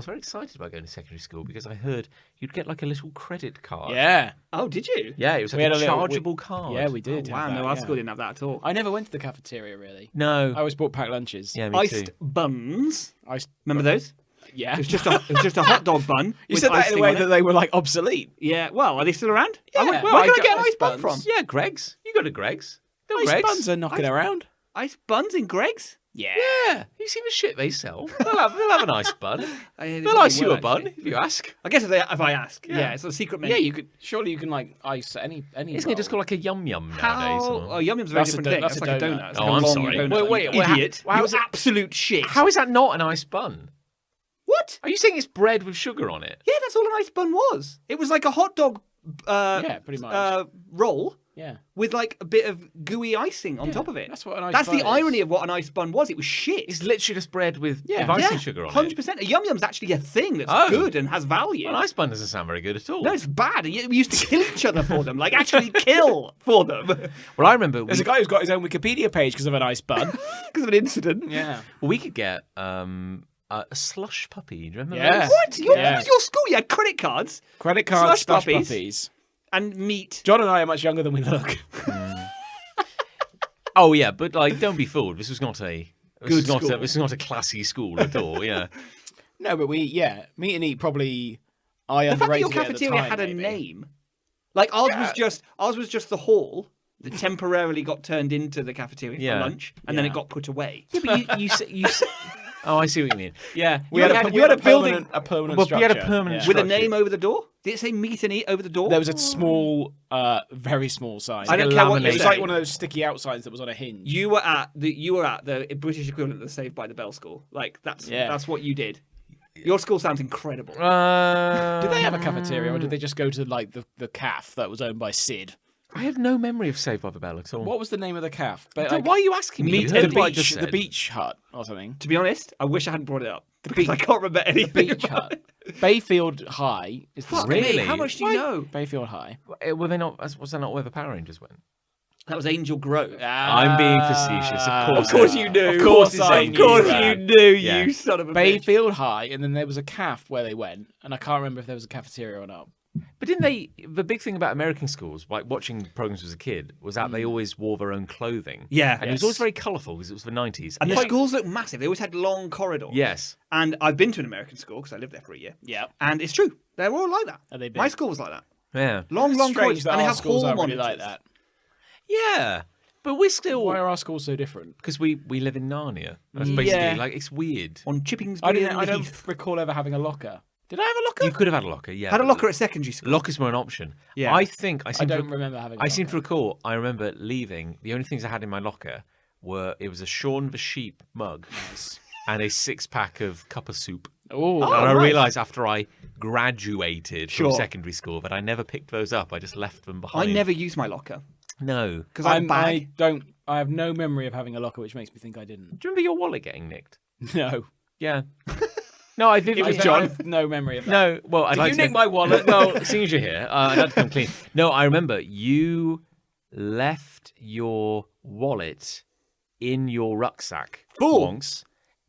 very excited about going to secondary school because I heard you'd get like a little credit card. Yeah. Oh, did you? Yeah, it was We like had a a little- chargeable card. Yeah, we did. Wow, have no, that, our yeah. school didn't have that at all. I never went to the cafeteria really. No. I always bought packed lunches. Yeah, me Iced too. buns. Iced, Remember those? yeah. It was just a hot dog bun. You with said that in icing a way on that it. they were like obsolete. Yeah. Well, are they still around? Yeah. Where Well, can I I get an got ice bun ice from? buns. Yeah, Greg's. You go to Greg's. Go Ice Greg's. buns are knocking Ice- around. Ice buns in Greg's? Yeah. Yeah. You see the shit they sell. They'll have a nice bun. They They'll ice you will, a bun actually. if you ask. I guess if I ask. Yeah. Yeah, it's a secret menu. Yeah, you could. Surely you can like ice any. Isn't it just called like a yum yum nowadays? How? or- Oh, Yum Yum's a very That's a different do- thing. that's That's a like a donut. donut. It's Oh, like a I'm long sorry. donut. Wait, You how- idiot. how You is it- absolute shit. How is that not an ice bun? What? Are you saying it's bread with sugar on it? Yeah, that's all an ice bun was. It was like a hot dog Yeah, pretty much. roll Yeah. with like a bit of gooey icing on top of it. That's what an ice That's bun the is. irony of what an ice bun was. It was shit. It's literally just bread with Yeah. icing sugar on 100%. A Yum Yum's actually a thing that's Oh. good and has value. it. Well, an ice bun doesn't sound very good at all. No, it's bad. We used to kill each other for them. Like, actually kill for them. Well, I remember There's a guy who's got his own Wikipedia page because of an ice bun. Because of an incident. Yeah. we could get a slush puppy. Do you remember Yeah. those? What? What Yeah. was your school? You had credit cards Credit cards, Slush slush puppies. puppies. and meat. John and I are much younger than we look. Oh yeah, but like, don't be fooled. This was not a Good school. This is not a classy school at all. Yeah. No, but meet and eat probably. I The fact that underrated your it at the cafeteria time, had a maybe. name. Like, ours was just the hall that temporarily got turned into the cafeteria Yeah. for lunch, and then Yeah. it got put away. Yeah, but you Oh, I see what you mean. Yeah, We had a building- permanent Well, structure. we had a permanent With a structure. name over the door? Did it say meet and eat over the door? There was a small, very small sign. I don't like a care what you laminated- It was say. like one of those sticky out signs that was on a hinge. You were at the British equivalent of the Saved by the Bell school. Like that's what you did. Your school sounds incredible. Did they have a cafeteria, or did they just go to like the calf that was owned by Sid? I have no memory of Saved by the Bell at all. What was the name of the calf? Why are you asking me? Meat You and heard what I beach, just The said. beach hut or something. To be honest, I wish I hadn't brought it up because I can't remember anything. Beach about hut. it. Bayfield High is the Fuck school. me, Really? how much do you know? Bayfield High. Were they not? Was that not where the Power Rangers went? That was Angel Grove. I'm being facetious, of course. Of course you knew. Of course Of I knew course that. you knew, Yeah. you son of a bitch. Bayfield High, and then there was a calf where they went, and I can't remember if there was a cafeteria or not. But didn't they? The big thing about American schools, like watching programs as a kid, was that they always wore their own clothing. Yeah. and it was always very colourful because it was the 90s. And the Quite- schools looked massive. They always had long corridors. Yes. And I've been to an American school because I lived there for a year. Yeah. And it's true. They're all like that. Are they big? My school was like that. Yeah. Long Strange corridors. that And they our have schools hall aren't really monitors. like that. Yeah. But we're still Why are our schools so different? because we live in Narnia. That's basically Yeah. like it's weird. On Chippingsbury I and the don't Heath. recall ever having a locker. Did I have a locker? You could have had a locker, yeah. Had a but locker at secondary school. Lockers were an option. Yeah. I think I I seem don't to, remember having a I seem to locker. recall. I remember leaving. The only things I had in my locker were it was a Shaun the Sheep mug and a 6-pack of cup of soup. Oh, And I nice. realised after I graduated Sure. from secondary school that I never picked those up. I just left them I behind. never used my locker No. because I'm bag. I have no memory of having a locker, which makes me think I didn't. Do you remember your wallet getting nicked? No. Yeah. No, I vividly. I have no memory of that. No, well, I'd Did like you to nick my wallet? Well, seeing as you're here, I'd have to come clean. No, I remember you left your wallet in your rucksack Fool. once,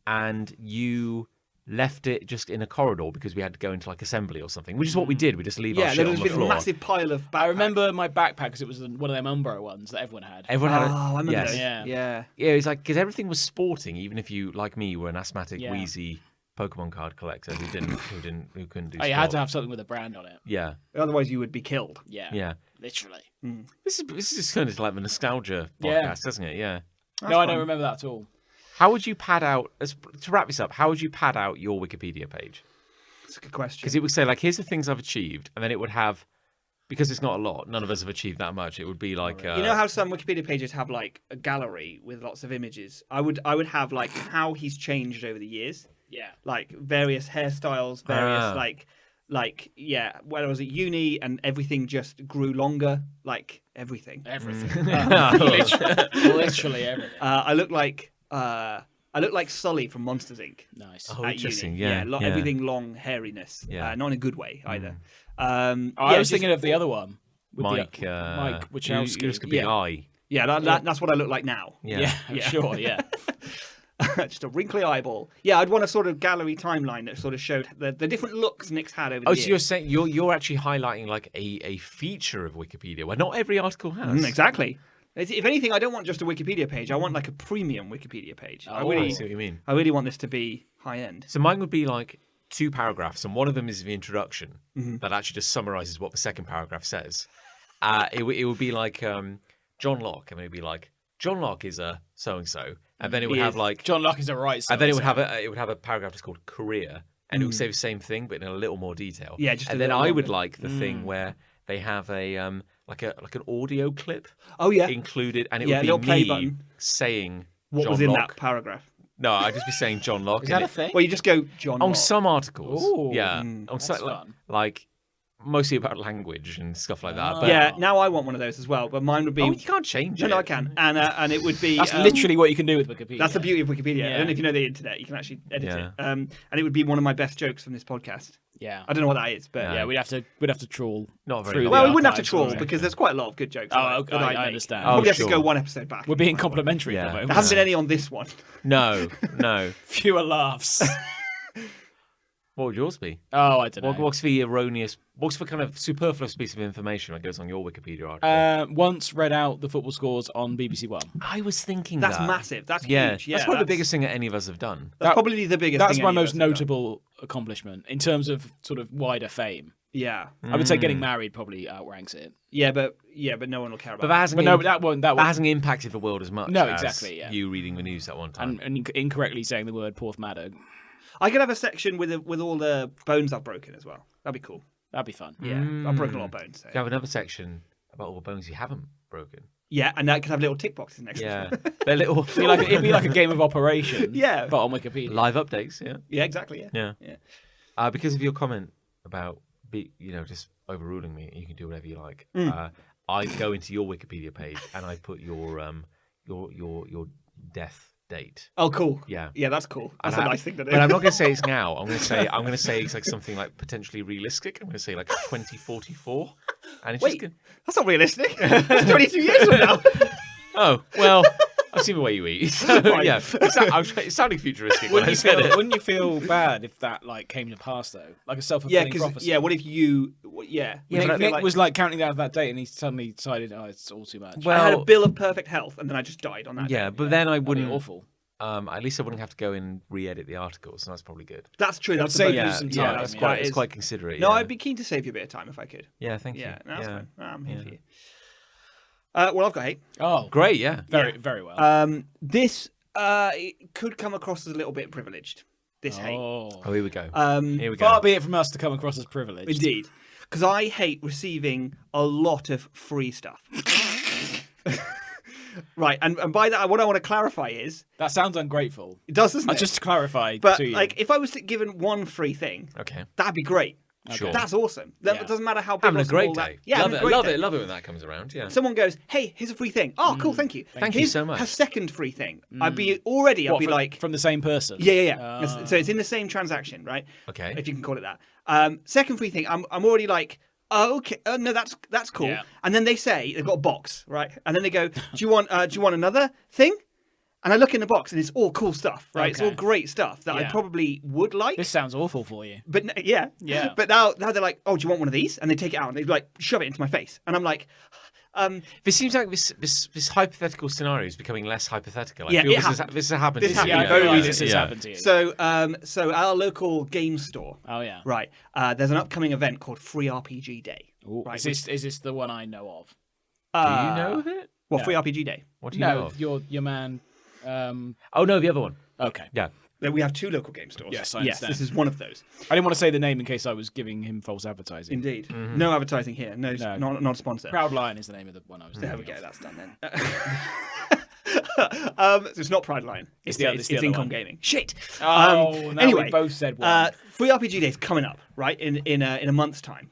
and you left it just in a corridor because we had to go into like assembly or something, which is what we did. We just leave our Yeah, shit there on was the this floor. massive pile of backpacks. I remember my backpack because it was one of them Umbro ones that everyone had. Everyone had. Oh, I remember yes. those. Yeah. Yeah. Yeah, it's like because everything was sporting, even if you, like me, were an asthmatic, Yeah. wheezy Pokemon card collector who couldn't do. Oh, you had to sport. have something with a brand on it. Yeah, Otherwise, you would be killed. Yeah. yeah. Literally. This is kind of like the nostalgia podcast, Yeah. doesn't it? Yeah. No, I don't remember that at all. How would you pad out? To wrap this up, how would you pad out your Wikipedia page? That's a good question. Because it would say like, here's the things I've achieved, and then it would have, because it's not a lot. None of us have achieved that much. It would be like, You know how some Wikipedia pages have like a gallery with lots of images? I would have like how he's changed over the years, Yeah. like various hairstyles, various Ah. like yeah. When I was at uni and everything just grew longer, like everything. Everything. literally. Literally everything. I look like Sully from Monsters Inc. Nice. Oh, at interesting. uni. Yeah, yeah. Everything long hairiness. Yeah. Not in a good way either. I was thinking of the other one. with Mike, Mike you Wachowski. just could be Yeah. eye. Yeah, that's what I look like now. Yeah. Yeah, sure, yeah. Just a wrinkly eyeball. Yeah, I'd want a sort of gallery timeline that sort of showed the different looks Nick's had over the Oh, years. so you're saying you're actually highlighting like a feature of Wikipedia where not every article has. Exactly. If anything, I don't want just a Wikipedia page. I want like a premium Wikipedia page. I see what you mean. I really want this to be high end. So mine would be like 2 paragraphs, and one of them is the introduction that actually just summarizes what the second paragraph says. It would be like John Locke, and it would be like John Locke is a so and so, and then it would have like John Locke is a right. and then it would have a paragraph that's called career, and it would say the same thing but in a little more detail. Yeah, just a and then little I would longer. like the thing where they have a like an audio clip Oh yeah. included, and it Yeah, would little be play me button. saying What John was in Locke. that paragraph? No, I'd just be saying John Locke. Is and that a it- thing? Well, you just go John. on Locke. some articles, Ooh, yeah, on that's some, fun. like mostly about language and stuff like that. But Yeah, now I want one of those as well, but mine would be. oh, you can't change No, it. no, I can, and it would be. That's literally what you can do with Wikipedia. That's the beauty of Wikipedia. I Yeah. don't know if you know the internet. You can actually edit Yeah. it, and it would be one of my best jokes from this podcast. Yeah. I don't know what that is, but No. Yeah, we'd have to trawl. Not very through long. well, the we wouldn't have to archives, trawl wouldn't we? because there's quite a lot of good jokes. Oh, that I I make. understand. Probably have to sure. go one episode back. We're being complimentary Yeah. at the There moment. hasn't been any on this one. No, no. Fewer laughs. What would yours be? Oh, I don't know. What's the kind of superfluous piece of information that goes on your Wikipedia article? Once read out the football scores on BBC One. I was thinking That's that. massive. That's Yeah, huge. Yeah, that's probably the biggest thing that any of us have done. That's probably the biggest. That's thing my any of most us have done. notable accomplishment in terms of sort of wider fame. Yeah. I would say getting married probably outranks it. Yeah, but no one will care about But that that. hasn't, That won't. hasn't impacted the world as much No, as exactly, yeah. you reading the news at one time. And incorrectly saying the word Porth Maddow. I could have a section with all the bones I've broken as well. That'd be cool. That'd be fun. Yeah, I've broken a lot of bones. So. You have another section about all the bones you haven't broken. Yeah, and I could have little tick boxes next to Yeah, them. they're little It'd be like a game of Operation. Yeah. But on Wikipedia. live updates. Yeah, Yeah, exactly. yeah. Yeah. Because of your comment about just overruling me, you can do whatever you like. I go into your Wikipedia page and I put your death date. Oh, cool. Yeah. Yeah, that's cool. That's And a nice thing to do. But I'm not going to say it's now. I'm going to say it's like something like potentially realistic. I'm going to say like 2044. And it's Wait, just gonna... that's not realistic. That's 22 years from now. Oh well, I've seen the way you eat. So, Fine. yeah, it's sounding futuristic when I said it. Wouldn't you feel bad if that like came to pass though, like a self-fulfilling prophecy? What if you? Yeah, Nick was like counting down that date, and he suddenly decided, oh, it's all too much. Well, I had a bill of perfect health, and then I just died on that. Yeah, day. but then I That'd be wouldn't. awful. At least I wouldn't have to go and re-edit the articles, and that's probably good. That's true. That's save the you bonus. some Yeah, time, that's yeah. quite. It's It's quite considerate. No, yeah. I'd be keen to save you a bit of time if I could. Yeah, thank you. Yeah, no, that's yeah. fine. I'm here for you. Yeah. Well, I've got 8. Oh, Great, yeah. very well. This it could come across as a little bit privileged. This hate. Oh, here we go. Here we Far go. be it from us to come across as privileged. Indeed. Because I hate receiving a lot of free stuff. Right, and by that, what I want to clarify is... That sounds ungrateful. It does, doesn't it? Just to clarify But, to you. like, if I was given one free thing, Okay. that'd be great. Sure. That's awesome. That Yeah. doesn't matter how big Having or a great small that- day. Yeah, love having it. a great Love day. it. Love it when that comes around. Yeah. Someone goes, hey, here's a free thing. Oh, cool, thank you. Thank you Here's so much. a second free thing. I'd be What, like... from the same person. Yeah. So it's in the same transaction, right? Okay. If you can call it that. Second free thing, I'm already like, oh, okay, no, that's cool. Yeah. And then they say they've got a box, right? And then they go, do you want another thing? And I look in the box and it's all cool stuff, right? It's Okay. all great stuff that I Yeah. probabh would like. This sounds awful for you. But yeah. But now they're like, oh, do you want one of these? And they take it out and they like shove it into my face, and I'm like, This seems like this hypothetical scenario is becoming less hypothetical. I Yeah, feel it this happened. has happened. This this happened year. Yeah, I very realise recently. this has Yeah. happened to you. so our local game store, Oh yeah. right? There's an upcoming event called Free RPG Day. Ooh, Right, is this the one I know of? Do you know of it? Well, No. Free RPG Day. What do you know No, of? your man. Oh no, the other one. Okay. Yeah. We have 2 local game stores. Yes, I Yes, understand. this is one of those. I didn't want to say the name in case I was giving him false advertising. Indeed. No advertising here. No. Not a sponsor. Proud Lion is the name of the one I was There thinking we go. of. That's done then. So it's not Pride Line. It's the other Income one. Gaming. Shit. Oh, now anyway, we both said one. Free RPG Day is coming up, right? In a month's time.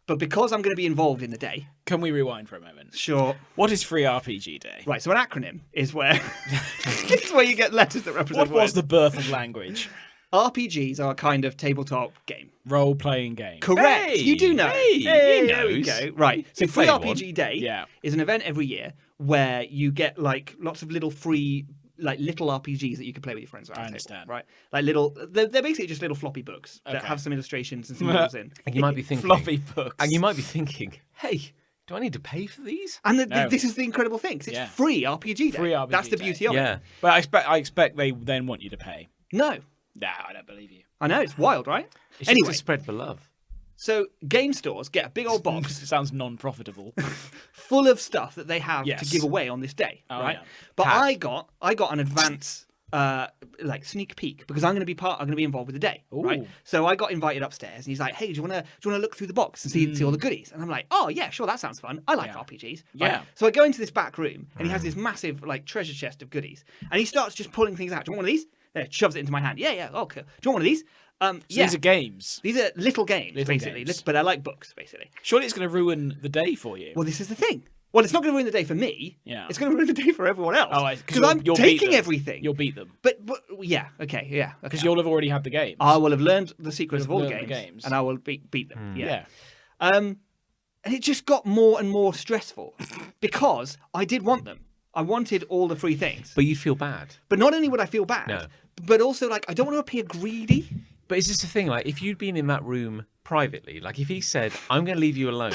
But because I'm going to be involved in the day, Can we rewind for a moment? sure. What is Free RPG Day? Right. So an acronym is where it's where you get letters that represent What was words. the birth of language? RPGs are a kind of tabletop game. Role-playing game. Correct. Hey, you do know. hey, he there we knows. go. Right. So You Free played RPG Day Yeah. is an event every year where you get like lots of little free little RPGs that you can play with your friends. I understand. Right. Like little, they're basically just little floppy books that Okay. have some illustrations and some rules in. And you might be thinking. Fluffy books. And you might be thinking, hey, do I need to pay for these? And No. this is the incredible thing. 'Cause it's Yeah. free RPG Day. Free RPG That's the Day. beauty of Yeah. it. But I expect they then want you to pay. No. No, I don't believe you. I know. It's wild, right? It's Anyway. just to spread the love. So game stores get a big old box It sounds non-profitable. full of stuff that they have Yes. to give away on this day, Oh, right? yeah. But Cat. I got an advance like sneak peek because I'm going to be involved with the day, right? Ooh. So I got invited upstairs and he's like, "Hey, do you want to look through the box and see all the goodies?" And I'm like, "Oh yeah, sure, that sounds fun. I like Yeah. RPGs." Yeah. Right? So I go into this back room and he has this massive like treasure chest of goodies and he starts just pulling things out. Do you want one of these? There, shoves it into my hand. Yeah, okay. Do you want one of these? So Yeah. these are games. These are little games, Little basically, games. but they're like books, basically. Surely it's going to ruin the day for you. Well, this is the thing. Well, it's not going to ruin the day for me. Yeah. It's going to ruin the day for everyone else. Oh, because I'm you'll beat taking them. everything. You'll beat them. But yeah, okay, yeah. Because Okay. you'll have already had the game. I will have learned the secrets of You'll all have learned the games, games. and I will beat them. Yeah. And it just got more and more stressful because I did want them. I wanted all the free things. But you'd feel bad. But not only would I feel bad, No. but also like I don't want to appear greedy. But is this the thing? Like, if you'd been in that room privately, like if he said, "I'm going to leave you alone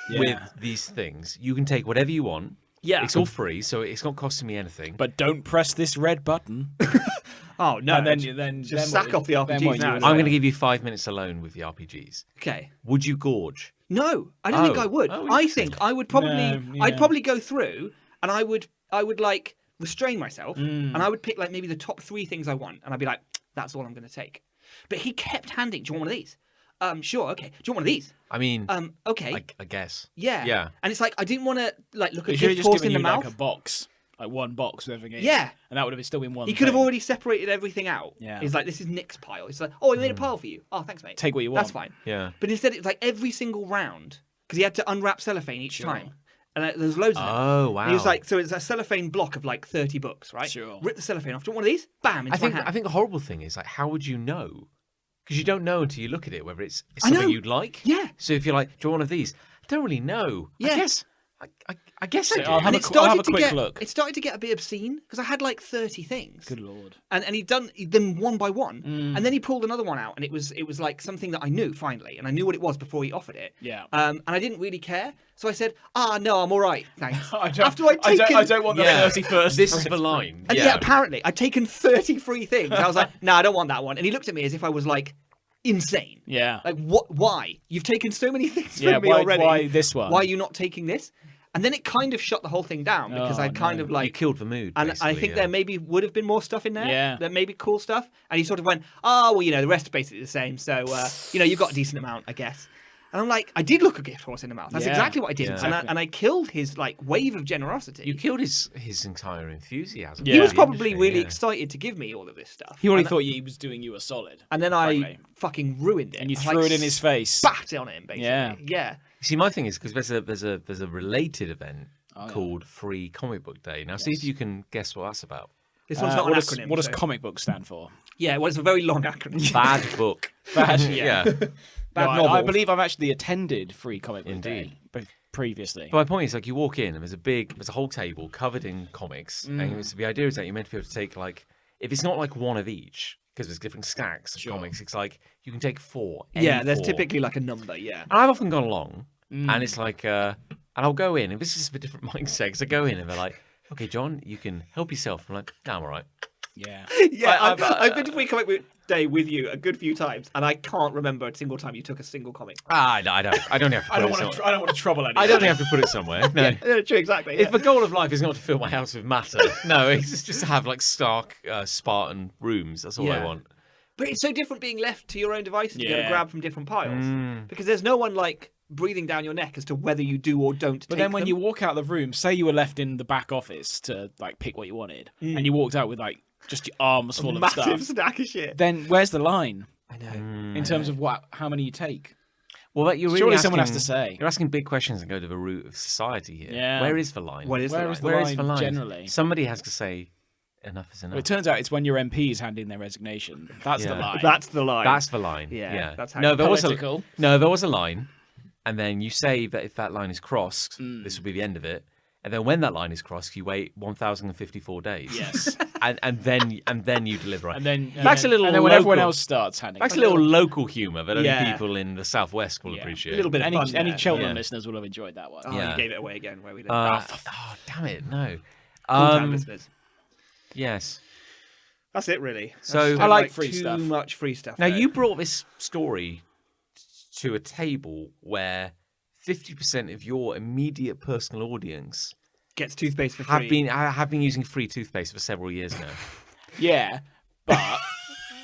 with these things. You can take whatever you want. Yeah. It's all free, so it's not costing me anything." But don't press this red button. Oh no! And then just then sack what off the then RPGs what you now. would I'm say. going to give you 5 minutes alone with the RPGs. Okay. Would you gorge? No, I don't think I would. Oh, I interesting. think I would probably. No, yeah. I'd probably go through, and I would like restrain myself, and I would pick like maybe the top 3 things I want, and I'd be like, that's all I'm going to take. But he kept handing. Do you want one of these? Sure. Okay. Do you want one of these? I mean, Okay. I guess. Yeah. Yeah. And it's like I didn't want to like look He at should have gift just horse given in the you mouth. like a box, like one box with everything in. Yeah. And that would have still been one. He could have thing. already separated everything out. Yeah. He's like, this is Nick's pile. It's like, oh, I made a pile for you. Oh, thanks, mate. Take what you want. That's fine. Yeah. But instead, it's like every single round because he had to unwrap cellophane each time, and there's loads of them. Oh, wow. And he was like, so it's a cellophane block of like 30 books, right? Sure. Rip the cellophane off. Do you want one of these? Bam! Into my hand. I think the horrible thing is like, how would you know? Because you don't know until you look at it whether it's I know. something you'd like. Yeah. So if you're like, do you want one of these? I don't really know. Yeah. I guess I do. I'll have And a it qu- I'll have started a to quick get look. it started to get a bit obscene because I had like 30 things. Good lord. And he'd done them one by one, Mm. and then he pulled another one out, and it was like something that I knew finally, and I knew what it was before he offered it. Yeah. And I didn't really care, so I said, no, I'm all right, thanks. I don't, After I'd taken, I don't want the Yeah. 31st. This is the line. and yeah, apparently I'd taken 33 things. I was like, no, I don't want that one, and he looked at me as if I was like insane. Yeah. Like what? Why? You've taken so many things Yeah, from me why- already. why this one? Why are you not taking this? And then it kind of shut the whole thing down because Oh, I kind no. of You like killed the mood. And I basically, think yeah. there maybe would have been more stuff in there. Yeah. There may be cool stuff. And he sort of went, oh, well, the rest is basically the same. So, you've got a decent amount, I guess. And I'm like, I did look a gift horse in the mouth. That's Yeah. exactly what I did. Yeah. And, Exactly. and I killed his like wave of generosity. You killed his entire enthusiasm. Yeah. He was for the probably industry, really yeah. excited to give me all of this stuff. He already and, thought he was doing you a solid. and then I frankly. fucking ruined it. And you I, threw like, it in his face. Spat on him, basically. Yeah. Yeah. See, my thing is because there's a related event Oh, yeah. called Free Comic Book Day. Now, see if you can guess what that's about. This one's not an what acronym. What does so- comic book stand for? Yeah, well, it's a very long acronym. Bad book. Bad, yeah. Bad No, I novel. believe I've actually attended Free Comic Book Indeed. Day previously. But my point is, like, you walk in and there's a whole table covered in comics, and the idea is that you're meant to be able to take like, if it's not like one of each, because there's different stacks of Sure. comics. It's like you can take 4. Yeah, any there's 4. typically like a number, yeah. And I've often gone along, and it's like, and I'll go in, and this is a different mindset, because I go in and they're like, okay, John, you can help yourself. I'm like, no, I'm all right. Yeah. Yeah, I've- I've been to Free Comic Book Day with you a good few times, and I can't remember a single time you took a single comic. I don't have to put I don't it want somewhere. to. I don't want to trouble anyone. I don't have to put it somewhere. No. Yeah, true, exactly. If the goal of life is not to fill my house with matter, no, it's just to have like stark, Spartan rooms. That's all I Yeah. want. But it's so different being left to your own devices to be able to Yeah. grab from different piles because there's no one like breathing down your neck as to whether you do or don't. But take then when them. you walk out the room, say you were left in the back office to like pick what you wanted, and you walked out with like just your arms full of massive stuff, stack of shit. then where's the line I know. in terms of how many you take? Well, that you're really Surely asking, someone has to say. You're asking big questions and go to the root of society here. Yeah. Where is the line? What is the Where line? is the Where is line the line? generally? Somebody has to say enough is enough. Well, it turns out it's when your MPs hand in their resignation. That's the Yeah. line. That's the line. That's the line. Yeah, Yeah. that's how no, you- there was Political. there was a line, and then you say that if that line is crossed, this will be the end of it. And then when that line is crossed, you wait 1,054 days. Yes. and then you deliver. And then That's a little and then when everyone local- else starts handing. That's a little local humour that only Yeah. people in the southwest will Yeah. appreciate. a little bit of Any fun. any there. Cheltenham Yeah. listeners will have enjoyed that one. Oh, Yeah. you gave it away again where we live. Oh, damn it! No. Full-time listeners. Yes. That's it, really. So- That's I like free too stuff. much free stuff. Now though. you brought this story to a table where 50% of your immediate personal audience gets toothpaste for free. have been using free toothpaste for several years now. Yeah, but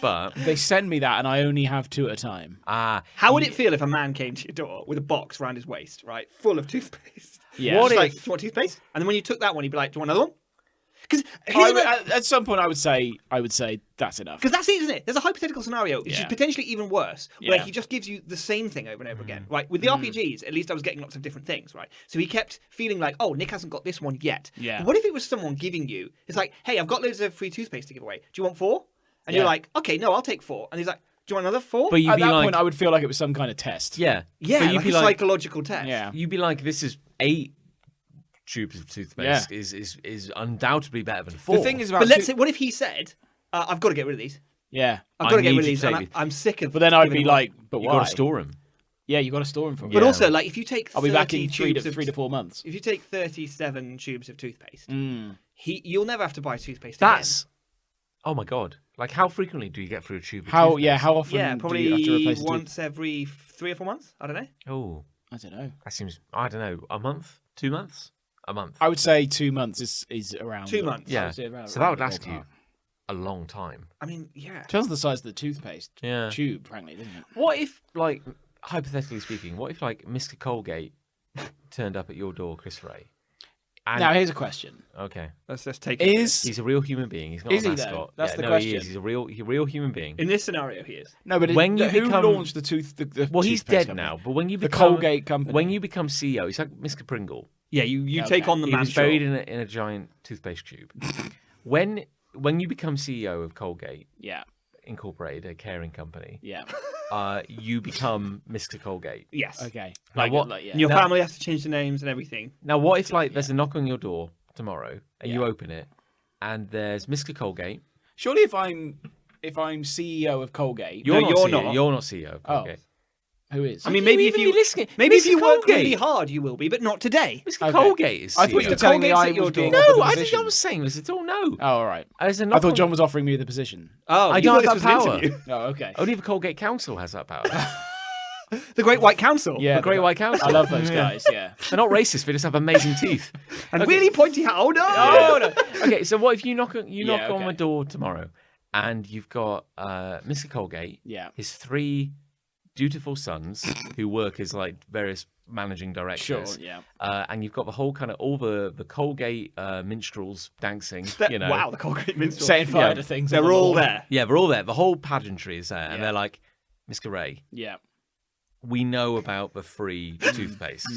But they send me that, and I only have 2 at a time. How would it feel if a man came to your door with a box around his waist, right, full of toothpaste? Yeah. What What like, if- do you want toothpaste? And then when you took that one, you'd be like, do you want another one? Because At some point, I would say that's enough. that's it, isn't it? There's a hypothetical scenario, which is Yeah. potentially even worse, where Yeah. he just gives you the same thing over and over again, right? With the RPGs, at least I was getting lots of different things, right? So he kept feeling like, oh, Nick hasn't got this one yet. Yeah. But what if it was someone giving you, it's like, hey, I've got loads of free toothpaste to give away. Do you want 4? And you're Yeah. like, okay, no, I'll take 4. And he's like, do you want another 4? but you'd At be that like, point, I would feel like it was some kind of test. yeah, yeah, but you'd like be a like, psychological test. Yeah. you'd be like, this is 8 tubes of toothpaste is undoubtedly better than 4. The thing is about But let's say, what if he said, I've got to get rid of these. yeah, I've got to get need rid of you these. to And take I'm sick of. but then I'd giving be them away. like, but you why? got to store them. Yeah, you got to store them for. But Yeah. also, like, if you take, I'll be back 30 in 3 tubes to 4 months. If you take 37 tubes of toothpaste, Mm. you'll never have to buy toothpaste That's Oh my god! Like, how frequently do you get through a tube? Of How toothpaste? how often Yeah, do probably you have to replace the once every 3 or 4 months. I don't know. Oh, I don't know. that seems. I don't know. A month? 2 months? A month? I would say 2 months is around 2 months. Yeah. I would say around- So that would around the last you ballpark. a long time. I mean, yeah. Depends on the size of the toothpaste Yeah. tube, frankly, doesn't it? What if, like, hypothetically speaking, what if, like, Mr. Colgate turned up at your door, Chris Ray? And, Now here's a question: okay, Let's just take it. he's a real human being. He's not Is a he, though? mascot. That's yeah, the no, question. He is. He's a real human being. In this scenario, he is. no, but When you who become- launched the tooth? The Well, he's toothpaste dead company? now. But when you The become Colgate company. when you become CEO, he's like Mr. Pringle. Yeah, you Okay. take on the He was mantle. buried in a giant toothpaste tube. when you become CEO of Colgate Yeah, Incorporated, a caring company, yeah. you become Mr. Colgate. Yes. Okay. Like what- yeah. And your Now- family has to change the names and everything. Now, what if like there's a knock on your door tomorrow and you open it and there's Mr. Colgate? Surely, if I'm CEO of Colgate, You're No, not you're CEO. not. You're not CEO of Oh. Colgate. who is? I mean, Can maybe you if even you be listening? maybe if Mr. you work Colgate. really hard, you will be, but not today. Mr. Okay. Colgate is I thought you CEO. were telling me Colgate's I at your was being door. offered No, the I think position. I was saying this. It's all no. Oh, all right. There's a I knock thought on- John was offering me the position. Oh, I you don't thought have this was that an power. interview. Oh, okay. Only the Colgate Council has that power. The Great White Council. Yeah, The Great White Council. I love those guys. Yeah. They're not racist. They just have amazing teeth. And really pointy hat. Oh no! Oh no. Okay, so what if you knock on Yeah, on my okay. door tomorrow, and you've got Mr. Colgate, Yeah. his 3 dutiful sons who work as like various managing Sure. directors, Yeah. and you've got the whole kind of all the Colgate minstrels dancing. You know, Wow, the Colgate minstrel. Setting fire Yeah. to things. on They're the all wall. there. yeah, they're all there. The whole pageantry is there, and Yeah. they're like, Mr. Ray, Yeah. we know about the free toothpaste.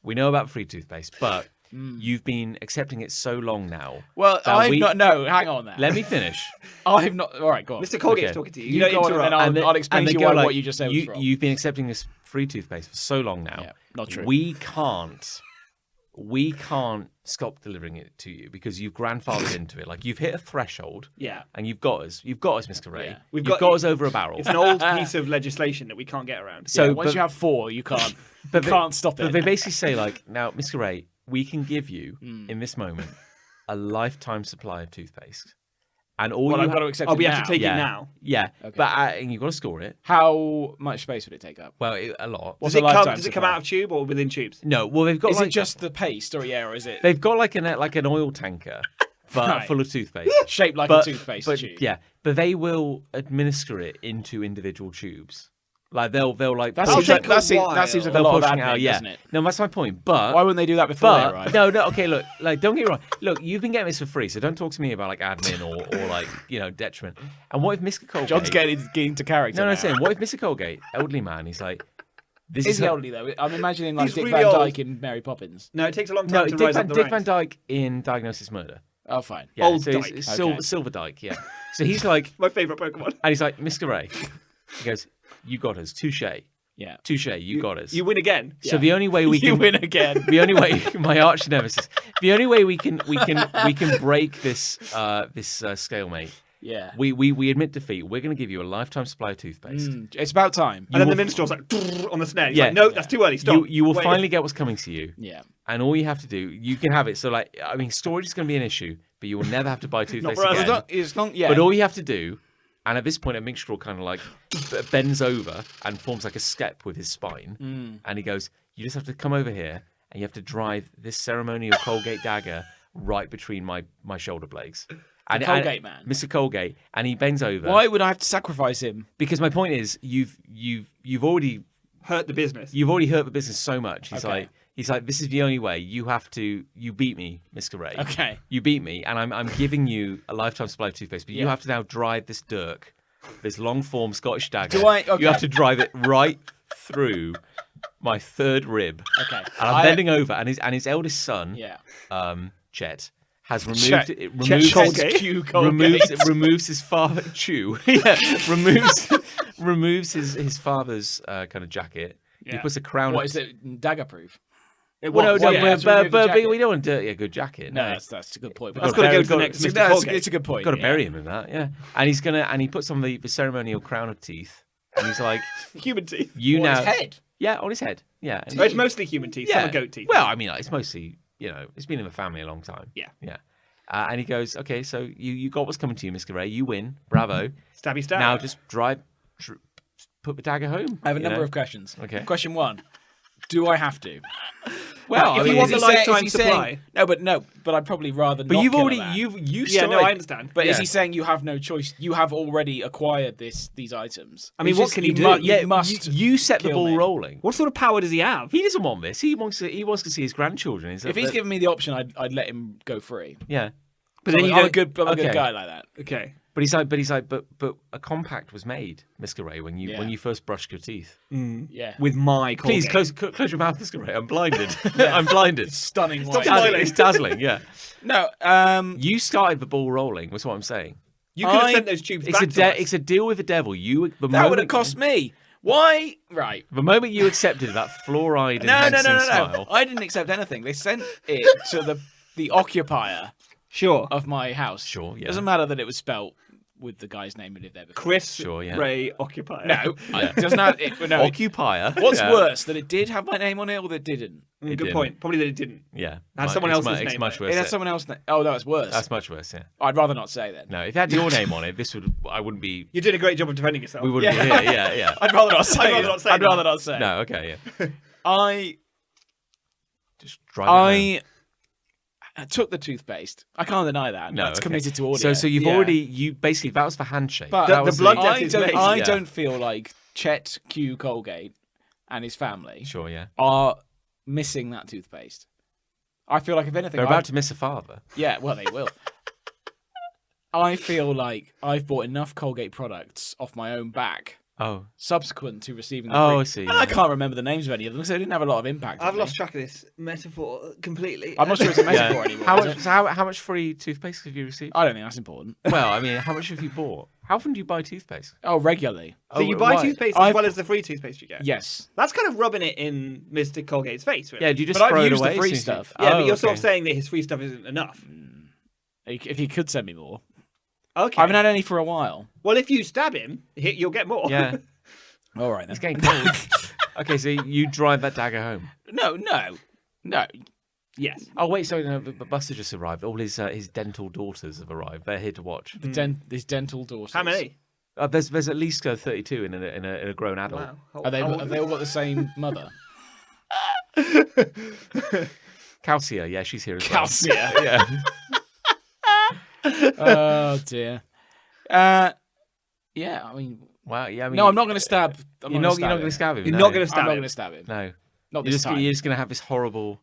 We know about free toothpaste, but you've been accepting it so long now. Well, that I've we- not. No, hang on there. Let me finish. I've not. All right, go on. Mr. Colgate's Okay. talking to you. You You don't go on and interrupt. then I'll- And they- explain and to they you go why like, what you just said was wrong. You've been accepting this free toothpaste for so long now. Yeah, not true. We can't stop delivering it to you because you've grandfathered into it. Like you've hit a threshold. Yeah. And you've got us, Mr. Ray. Yeah. We've You've got- got us over a barrel. It's an old piece of legislation that we can't get around. So Yeah, once but- you have 4, you can't. but you they- can't stop But it. they basically say like, now, Mr. Ray, we can give you in this moment a lifetime supply of toothpaste, and all Well, you I've got to have, accept Oh, it we now. have to take Yeah. it now. yeah, Okay. but and you've got to store it. How much space would it take up? Well, a lot. What's Does it a lifetime does it come supply? out of tube or within tubes? No, well they've got Is like it just the paste, or yeah, or is it they've got like an oil tanker, but Right. full of toothpaste. shaped like but, a toothpaste but, tube? Yeah, but they will administer it into individual tubes. Like they'll like That That'll seems push like, take it- a that seems while. like a they'll lot of push it admin, out. Yeah, doesn't it? no, that's my point. But Why wouldn't they do that before they but arrive? no, okay, look, like don't get me wrong. Look, you've been getting this for free, so don't talk to me about like admin or like detriment. And what if Mr. Colgate? John's getting into character. no, now. I'm saying, what if Mr. Colgate, elderly man, he's like, this Is he her- elderly though? I'm imagining like He's Dick really Van old. Dyke in Mary Poppins. No, it takes a long time No, to Dick rise Van, up the Dick Van ranks. Dyke in Diagnosis Murder. Oh, fine. Yeah, Old so Dyke. It's Okay. Silver Dyke, yeah. So he's like, My favourite Pokemon. and he's like, Mr. Ray. He goes, you got us, touche, Yeah. touche, you got us. You win again. So the only way we You can win again. the only way my arch nemesis, the only way we can break this stalemate. Yeah. We admit defeat. We're going to give you a lifetime supply of toothpaste. It's about time. And then will the minstrel's like on the snare. He's Yeah. like, no, that's too early. Stop. You will Wait. finally get what's coming to you, Yeah. and all you have to do, you can have it. So like, I mean, storage is going to be an issue, but you will never have to buy toothpaste for us. again. It's not. Yeah. But all you have to do, and at this point, a minstrel kind of like bends over and forms like a step with his spine, and he goes, "You just have to come over here, and you have to drive this ceremonial Colgate dagger right between my shoulder blades." And Colgate man. Mr. Colgate, and he bends over. Why would I have to sacrifice him? Because my point is, you've already Hurt the business. hurt the business so much. Okay. He's like, this is the only way. You beat me, Mr. Ray. Okay. You beat me, and I'm giving you a lifetime supply of toothpaste, but you Yeah. have to now drive this dirk, this long form Scottish dagger. Do I- okay. You have to drive it right through my third rib. Okay. And I'm bending over, and his eldest son, Yeah. Chet, has removed Chet- it. Chet Removes Colgate? Q Colgate. removes his father Chew. removes his father's kind of jacket. He Yeah. puts a crown. What is it? Dagger proof? It Well, was. no, yeah, but, to remove the but jacket. we don't want to dirty a good jacket. No, that's a good point. That's got to go to the next No, Mr. No, Colgate. it's a good point. Got to yeah. bury him in that, yeah. And he puts on the ceremonial crown of teeth, and he's like, Human teeth. "You On now, his head. yeah, on his head, yeah." And Oh, it's mostly human teeth. Some are goat teeth. Well, I mean, like, it's mostly, it's been in the family a long time. Yeah. yeah. And he goes, okay, so you got what's coming to you, Mr. Ray. You win. Bravo. Stabby stab. Now just put the dagger home. I have a number of questions. Okay. Question 1. Do I have to? Well, if you want the lifetime supply. But I'd probably rather but not you've kill already that. you Yeah, no, started- I understand. But is Yeah. he saying you have no choice? You have already acquired these items. I mean, what can he do? You must you set the kill ball me. rolling. What sort of power does he have? He doesn't want this. He wants to see his grandchildren. If he's given me the option, I'd let him go free. yeah. But then you I'm a don't... good Okay. guy like that. Okay. But he's like, but a compact was made, Mr. Ray, when you first brushed your teeth. Yeah. With my Please Colgate. close your mouth, Mr. Ray. I'm blinded. I'm blinded. Stunning. Stop white. smiling. It's dazzling. Yeah. No. You started the ball rolling. Was what I'm saying. You could have I- sent those tubes It's back to us. it's a deal with the devil. That would have cost me. Why? Right. The moment you accepted that fluoride No. enhancing smile. I didn't accept anything. They sent it to the occupier Sure. of my house. Sure, yeah. Doesn't matter that it was spelt with the guy's name who lived there before. Chris Sure, yeah. Ray Occupier. No, it doesn't have. No. Occupier. What's Yeah. worse, that it did have my name on it or that it didn't? Good didn't. point. Probably that it didn't. Yeah. Had someone It's else's it's name much on it. worse. It had someone else. Oh, that was worse. That's much worse. Yeah. I'd rather not say then. No, if it had your name on it, I wouldn't be. You did a great job of defending yourself. We wouldn't be here. Yeah. I'd rather not say. I'd rather not say I'd that. rather not say. No. Okay. Yeah. I Just drive. it home. took the toothpaste. I can't deny that. No, That's okay. committed to audio. So you've Yeah. already basically that was the handshake. But That the was blood debt I is don't. made. I Yeah. don't feel like Chet Q Colgate and his family Sure. Yeah. are missing that toothpaste. I feel like if anything, They're about to miss a father. Yeah, well, they will. I feel like I've bought enough Colgate products off my own back Oh. subsequent to receiving the Oh, free. I see, And I yeah. can't remember the names of any of them because they didn't have a lot of impact. on I've me. lost track of this metaphor completely. I'm not sure it's a metaphor anymore. How much free toothpaste have you received? I don't think that's important. Well, I mean, how much have you bought? How often do you buy toothpaste? Oh, regularly. So you buy why? toothpaste I've- as well as the free toothpaste you get? Yes. That's kind of rubbing it in Mr. Colgate's face, really. Yeah, do you just But I've throw it used the away? free as soon as you- stuff. Yeah, Oh, but you're sort okay. of saying that his free stuff isn't enough. If you could send me more. Okay. I haven't had any for a while. Well, if you stab him, you'll get more. Yeah, All right then. it's getting cold. Okay, so you drive that dagger home. No. Yes. Oh wait, sorry, no, but Buster just arrived. All his dental daughters have arrived. They're here to watch. His dental daughters. How many? There's at least 32 in a grown adult. Wow. Have they all got the same mother? Calcia, yeah, she's here as well. Calcia. Yeah. Oh dear. Yeah, I mean, Wow. Yeah. I mean, no, I'm not going to stab. You're not going to stab him. You're no. not going to I'm stab not him. going to stab him. No. Not You're this time. just going to have this horrible.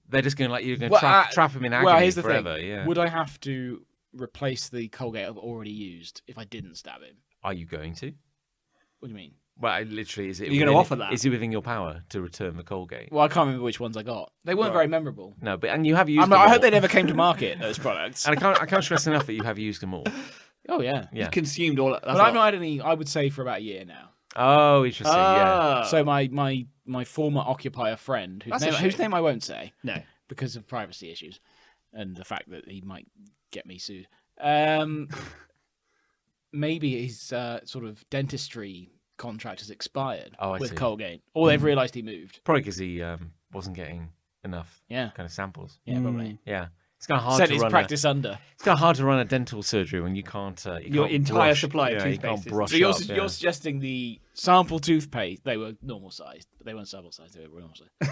They're just going to you're going to Well, trap him in agony Well, here's the forever. thing. Yeah. Would I have to replace the Colgate I've already used if I didn't stab him? Are you going to? What do you mean? Well, literally, is it? Are you gonna within- offer that? Is it within your power to return the Colgate? Well, I can't remember which ones I got. They weren't very memorable. No, and you have used. I them hope all. they never came to market, those products. And I can't stress enough that you have used them all. Oh, yeah. Yeah. Consumed all. That's But I've not had any, I would say, for about a year now. Oh, interesting. Yeah. So my former occupier friend, That's a whose shame. name I won't say No. because of privacy issues and the fact that he might get me sued. Maybe his sort of dentistry contract has expired Oh, I with see. Colgate, or they've realised he moved. Probably because he wasn't getting enough Yeah, kind of samples. yeah, probably. Yeah. It's kind of hard Set to his run. practice under. It's kind of hard to run a dental surgery when you can't. Your can't entire brush. supply of Yeah, you toothpaste can't is- brush So you're, up, yeah. you're suggesting the sample toothpaste, they were normal sized, but they weren't sample sized, they were normal sized.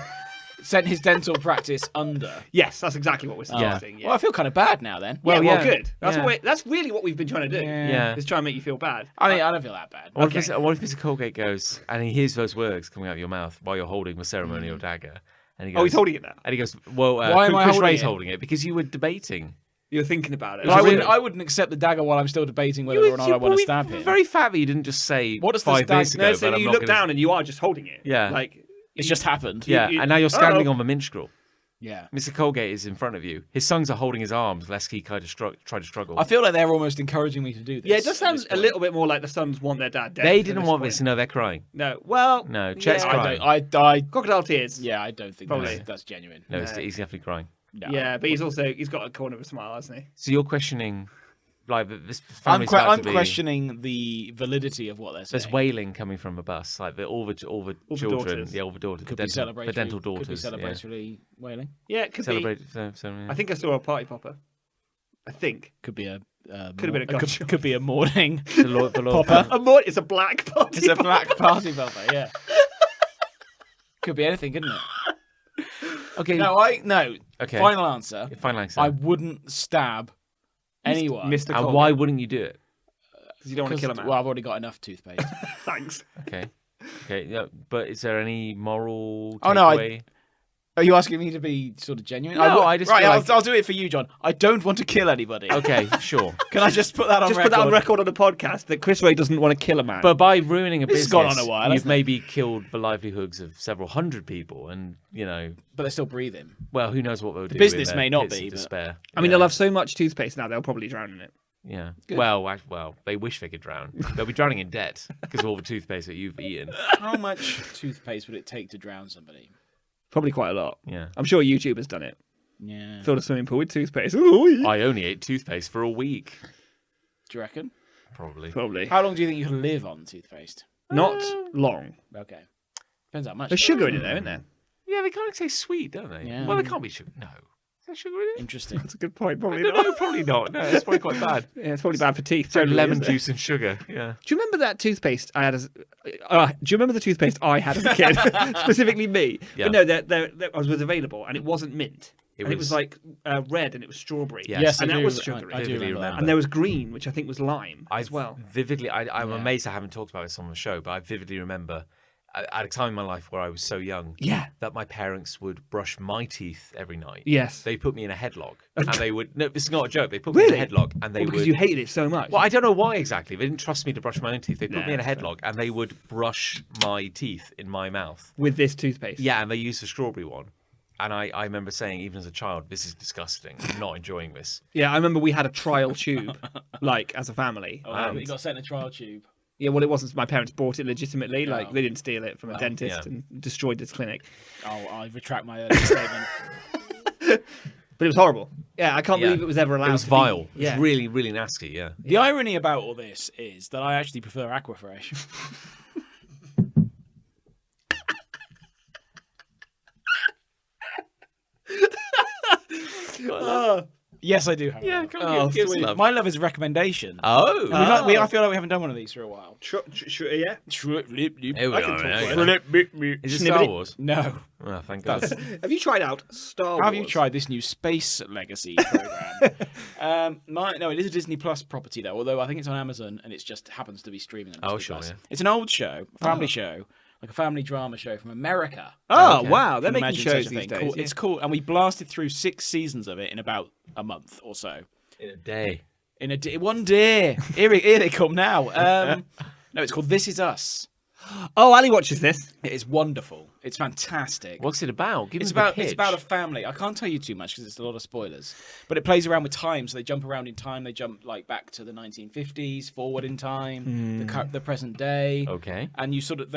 Sent his dental practice under. Yes, that's exactly what we're suggesting. Yeah. Well, I feel kind of bad now then. Well, yeah. good. That's Yeah. that's really what we've been trying to do. Yeah. Is try and make you feel bad. I mean, I don't feel that bad. What if Mr. Colgate goes and he hears those words coming out of your mouth while you're holding the ceremonial dagger? And he goes, Oh, he's holding it now. And he goes, well, Why am I Chris holding Ray's it? holding it because you were debating. You're thinking about it. But really- I wouldn't accept the dagger while I'm still debating whether or not I want to stab him. Very fat that you didn't just say What does the 5 minutes stag- ago. No, so but I'm you not look gonna- down and you are just holding it. Yeah. Like It's just happened. Yeah, you- and now you're standing Uh-oh. on the minstrel. Yeah. Mr. Colgate is in front of you. His sons are holding his arms lest he kind of try to struggle. I feel like they're almost encouraging me to do this. Yeah, it does at sound this a point. little bit more like the sons want their dad dead. They at didn't want point. this. No, they're crying. No. Well. No, Chet's yeah, crying. I Crocodile tears. yeah, I don't think Probably. that's genuine. No, he's definitely crying. No. Yeah, but he's got a corner of a smile, hasn't he? So you're questioning, like, this I'm family's about to be... questioning the validity of what they're saying. There's wailing coming from the bus, like all the children, daughters. all the daughters, Could the be dental celebratory. daughters, Could be celebratory wailing. Yeah, it could be. Celebrate. So, yeah. I think I saw a party popper. I think. Could be a. Could have been a god shot. Could be a morning The Lord popper. It's a black party. It's a black party popper. Yeah. Could be anything, couldn't it? Okay. No. Okay. Final answer. Final answer. I wouldn't stab anyone. Mr. And Colgate. why wouldn't you do it? Because you don't want to kill a man. Well, I've already got enough toothpaste. Thanks. Okay. Okay. Yeah. But is there any moral Oh, no, takeaway? Are you asking me to be sort of genuine? No, I just right. feel like- I'll do it for you, John. I don't want to kill anybody. Okay. Sure. Can I just put that on Just record? put that on record on the podcast that Chris Ray doesn't want to kill a man. But by ruining a This business, has gone on a while, you've hasn't it? maybe killed the livelihoods of several hundred people, and But they're still breathing. well, who knows what they'll do. business in may their not pits be, of but- despair. I mean, they'll have so much toothpaste now, they'll probably drown in it. Yeah. Good. Well, they wish they could drown. They'll be drowning in debt because of all the toothpaste that you've eaten. How much toothpaste would it take to drown somebody? Probably quite a lot. Yeah. I'm sure YouTube has done it. Yeah. Filled a swimming pool with toothpaste. Ooh, I only ate toothpaste for a week. Do you reckon? Probably. Probably. How long do you think you can live on toothpaste? Not long. Okay. Depends how much. There's though. sugar in it, though, isn't there? Yeah, they kind of taste sweet, don't they? Yeah. Well, they can't be sugar. No. Is there sugar in it? Interesting. That's a good point. Probably I don't not. know, probably not. No, it's probably quite bad. Yeah, it's probably bad for teeth. So generally, lemon isn't it? juice and sugar. Yeah. Do you remember that toothpaste I had as? Do you remember the toothpaste I had as a kid, specifically me? Yeah. But no, that was available, and it wasn't mint. It was- was like red, and it was strawberry. Yes. and I that do- was sugary. I do Vividly remember that. And there was green, which I think was lime I as well. Vividly, I'm Yeah. amazed I haven't talked about this on the show, but I vividly remember at a time in my life where I was so young Yeah. that my parents would brush my teeth every night. Yes. They put me in a headlock, and they would. No, this is not a joke. They put me Really? in a headlock, and they Well, because would. you hated it so much. Well, I don't know why exactly. They didn't trust me to brush my own teeth. They put Nah, me in a that's headlock, and they would brush my teeth in my mouth. With this toothpaste. Yeah, and they used the strawberry one. And I remember saying, even as a child, this is disgusting. I'm not enjoying this. Yeah, I remember we had a trial tube, like as a family. Oh, wow, you got sent a trial tube. Yeah, well, it wasn't. My parents bought it legitimately. Like Oh. they didn't steal it from a dentist yeah. and destroyed this clinic. Oh, I retract my earlier statement. But it was horrible. Yeah, I can't Yeah. believe it was ever allowed. It was to vile. Be. It Yeah, was really, really nasty, yeah. The irony about all this is that I actually prefer Aquafresh. Yes, I do. Have Yeah, one. come on, give us Sweet. love. My love is recommendation. Oh. I feel like we haven't done one of these for a while. yeah. Here we I go. can talk Yeah, about yeah. Is it Star Snippet. Wars? No. Oh, thank God. Have you tried out Star Wars? Have you tried this new Space Legacy program? No, it is a Disney Plus property though. Although I think it's on Amazon and it just happens to be streaming on Oh, Disney sure, Plus. yeah. It's an old show, a family show, like a family drama show from America. Oh Okay. wow, they're Can you making imagine shows such a these thing? days. Cool. It's cool, and we blasted through 6 seasons of it in about a month or so. In a day. In one day. Here they come now. No, it's called This Is Us. Oh, Ali watches this. It is wonderful. It's fantastic. What's it about? Give It's me the about pitch. a family. I can't tell you too much because it's a lot of spoilers. But it plays around with time, so they jump around in time. They jump like back to the 1950s, forward in time, the present day. Okay. And you sort of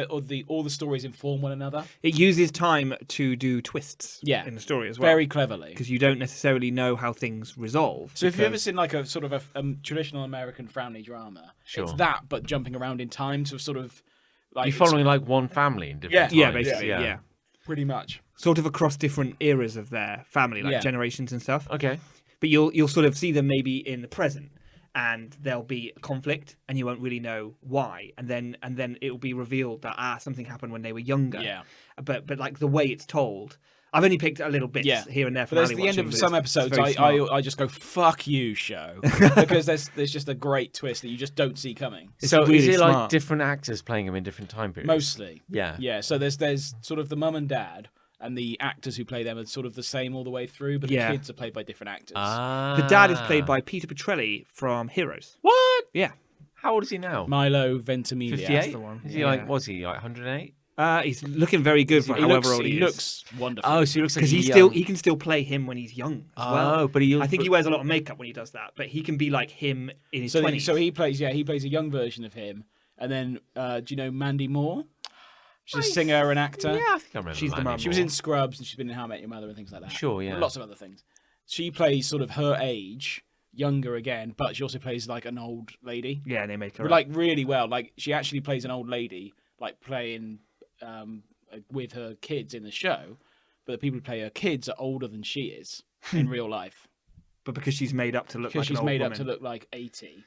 all the stories inform one another. It uses time to do twists. Yeah. In the story as well. Very cleverly. Because you don't necessarily know how things resolve. So if you've ever because- seen like a sort of a traditional American family drama, Sure. it's that but jumping around in time to sort of like You're following like one family in different yeah, times. basically, yeah. pretty much. Sort of across different eras of their family, like Yeah. generations and stuff. Okay. But you'll sort of see them maybe in the present, and there'll be a conflict, and you won't really know why, and then it'll be revealed that something happened when they were younger. Yeah. But like the way it's told, I've only picked a little bits here and there. But From there's Ali the end watching, of but some it's episodes, very smart. I just go, fuck you, show. Because there's just a great twist that you just don't see coming. It's So is really it like smart. different actors playing them in different time periods? Mostly. Yeah. Yeah, so there's sort of the mum and dad, and the actors who play them are sort of the same all the way through, but Yeah. the kids are played by different actors. Ah. The dad is played by Peter Petrelli from Heroes. What? Yeah. How old is he now? Milo Ventimiglia. 58? the one. Is he Yeah. like, was he like 108? He's looking very good for He however looks, old he is. looks wonderful. Oh, so he looks like Because he can still play him when he's young as well. Oh, but he. I think he wears a lot of makeup when he does that, but he can be like him in his so 20s. so he plays a young version of him. And then do you know Mandy Moore? She's a singer and actor. Yeah, I think I remember. She's the Mandy mum. She was Moore. in Scrubs and she's been in How I Met Your Mother and things like that. Sure, yeah. Lots of other things. She plays sort of her age, younger again, but she also plays like an old lady. Yeah, and they make her But, like really well. Like she actually plays an old lady, like playing with her kids in the show. But the people who play her kids are older than she is in real life. but because she's made up to look like Because an she's old made woman. up to look like 80.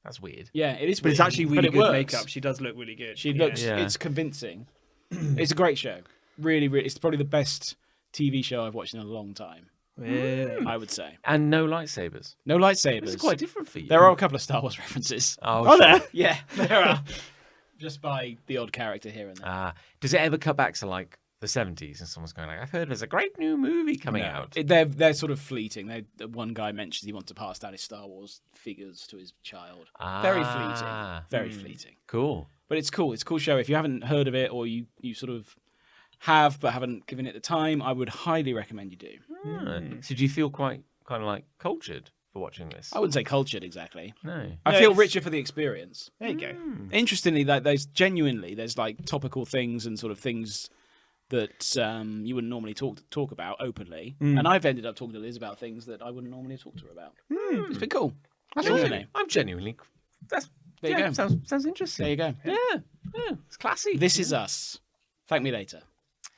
That's weird. Yeah, it is. But it's weird, actually really it good works. makeup. She does look really good. She looks. Yeah. It's convincing. It's a great show. Really, really. It's probably the best TV show I've watched in a long time. Yeah. I would say. And no lightsabers. No lightsabers. It's quite different for you. There are a couple of Star Wars references. Oh, Are sure. there? Yeah, there are. Just by the odd character here and there. Does it ever cut back to like the 70s and someone's going like, I've heard there's a great new movie coming out? They're sort of fleeting. One guy mentions he wants to pass down his Star Wars figures to his child. Very fleeting. Very fleeting. Cool. But it's cool. It's a cool show. If you haven't heard of it or you sort of have but haven't given it the time, I would highly recommend you do. So do you feel quite kind of like cultured for watching this? I wouldn't say cultured exactly. No. I No, feel it's- richer for the experience. There you go. Interestingly, that there's like topical things and sort of things that you wouldn't normally talk about openly, and I've ended up talking to Liz about things that I wouldn't normally talk to her about. It's been cool. Genuinely. I'm genuinely. That's There you go. Sounds interesting. There you go. Yeah, it's classy. This is us. Thank me later.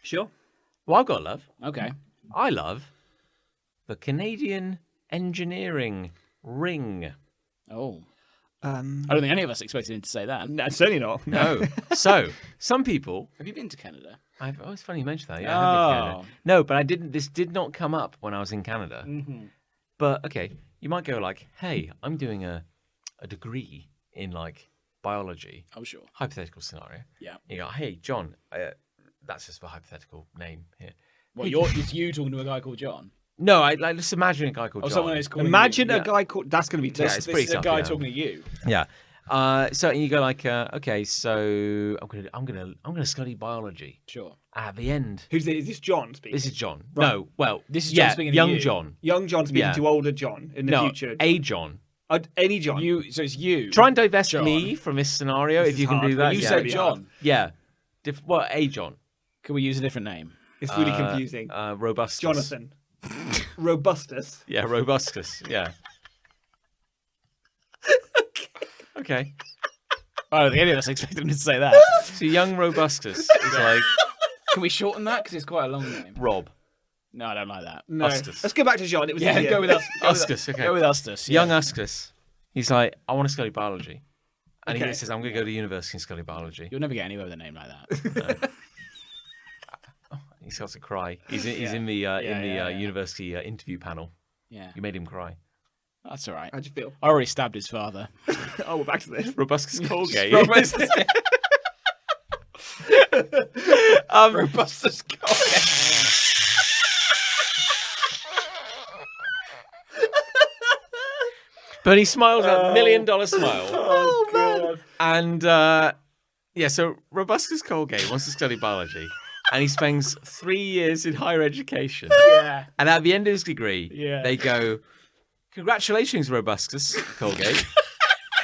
Sure. Well, I've got love. Okay. I love the Canadian Engineering Ring. Oh, I I don't think any of us expected him to say that. no, certainly not. No. So some people. Have you been to Canada? Oh, it's funny you mentioned that. Yeah, I have been to Canada. Oh. No, but I didn't. This did not come up when I was in Canada. Mm-hmm. But okay, you might go like, "Hey, I'm doing a degree in like biology." Oh, sure. Hypothetical scenario. Yeah. You go, "Hey, John." That's just a hypothetical name here. Well, it's you talking to a guy called John. No, I like just imagine a guy called Or John. someone who's calling Imagine you. a guy called. That's going to be tough. Yeah, it's This pretty is a tough, guy yeah. talking to you. Yeah. So you go like, okay, so I'm gonna study biology. Sure. At the end, Is this John speaking? this is John. Right. No, well, This is John yeah, speaking to young you. John. Young John speaking Yeah. to older John in the No, future. a John. Any John. So it's you. Try and divest John. me from this scenario This if is you can hard. do that. You yeah. said really hard. John. Yeah. A John. Can we use a different name? It's really confusing. Robustus. Jonathan. Robustus. Yeah, Robustus. Yeah. Okay. I don't think any of us expected him to say that. So young Robustus is like Can we shorten that? Because it's quite a long name. Rob. No, I don't like that. No. Ustus. Let's go back to John. It was Yeah, easier. go with us. Ustus, okay. Go with Ustus. Young Ustus. He's like, I want to study biology. And Okay. he says, I'm going to go to university and study biology. You'll never get anywhere with a name like that. He starts to cry. He's in the Yeah. university interview panel. Yeah. You made him cry. That's all right. How'd you feel? I already stabbed his father. Oh, we're back to this. Robustus Colgate. Robustus Colgate. But he smiles a $1 million smile. Oh, man. And so Robustus Colgate wants to study biology. And he spends 3 years in higher education. Yeah. And at the end of his degree, Yeah. they go, congratulations, Robustus Colgate.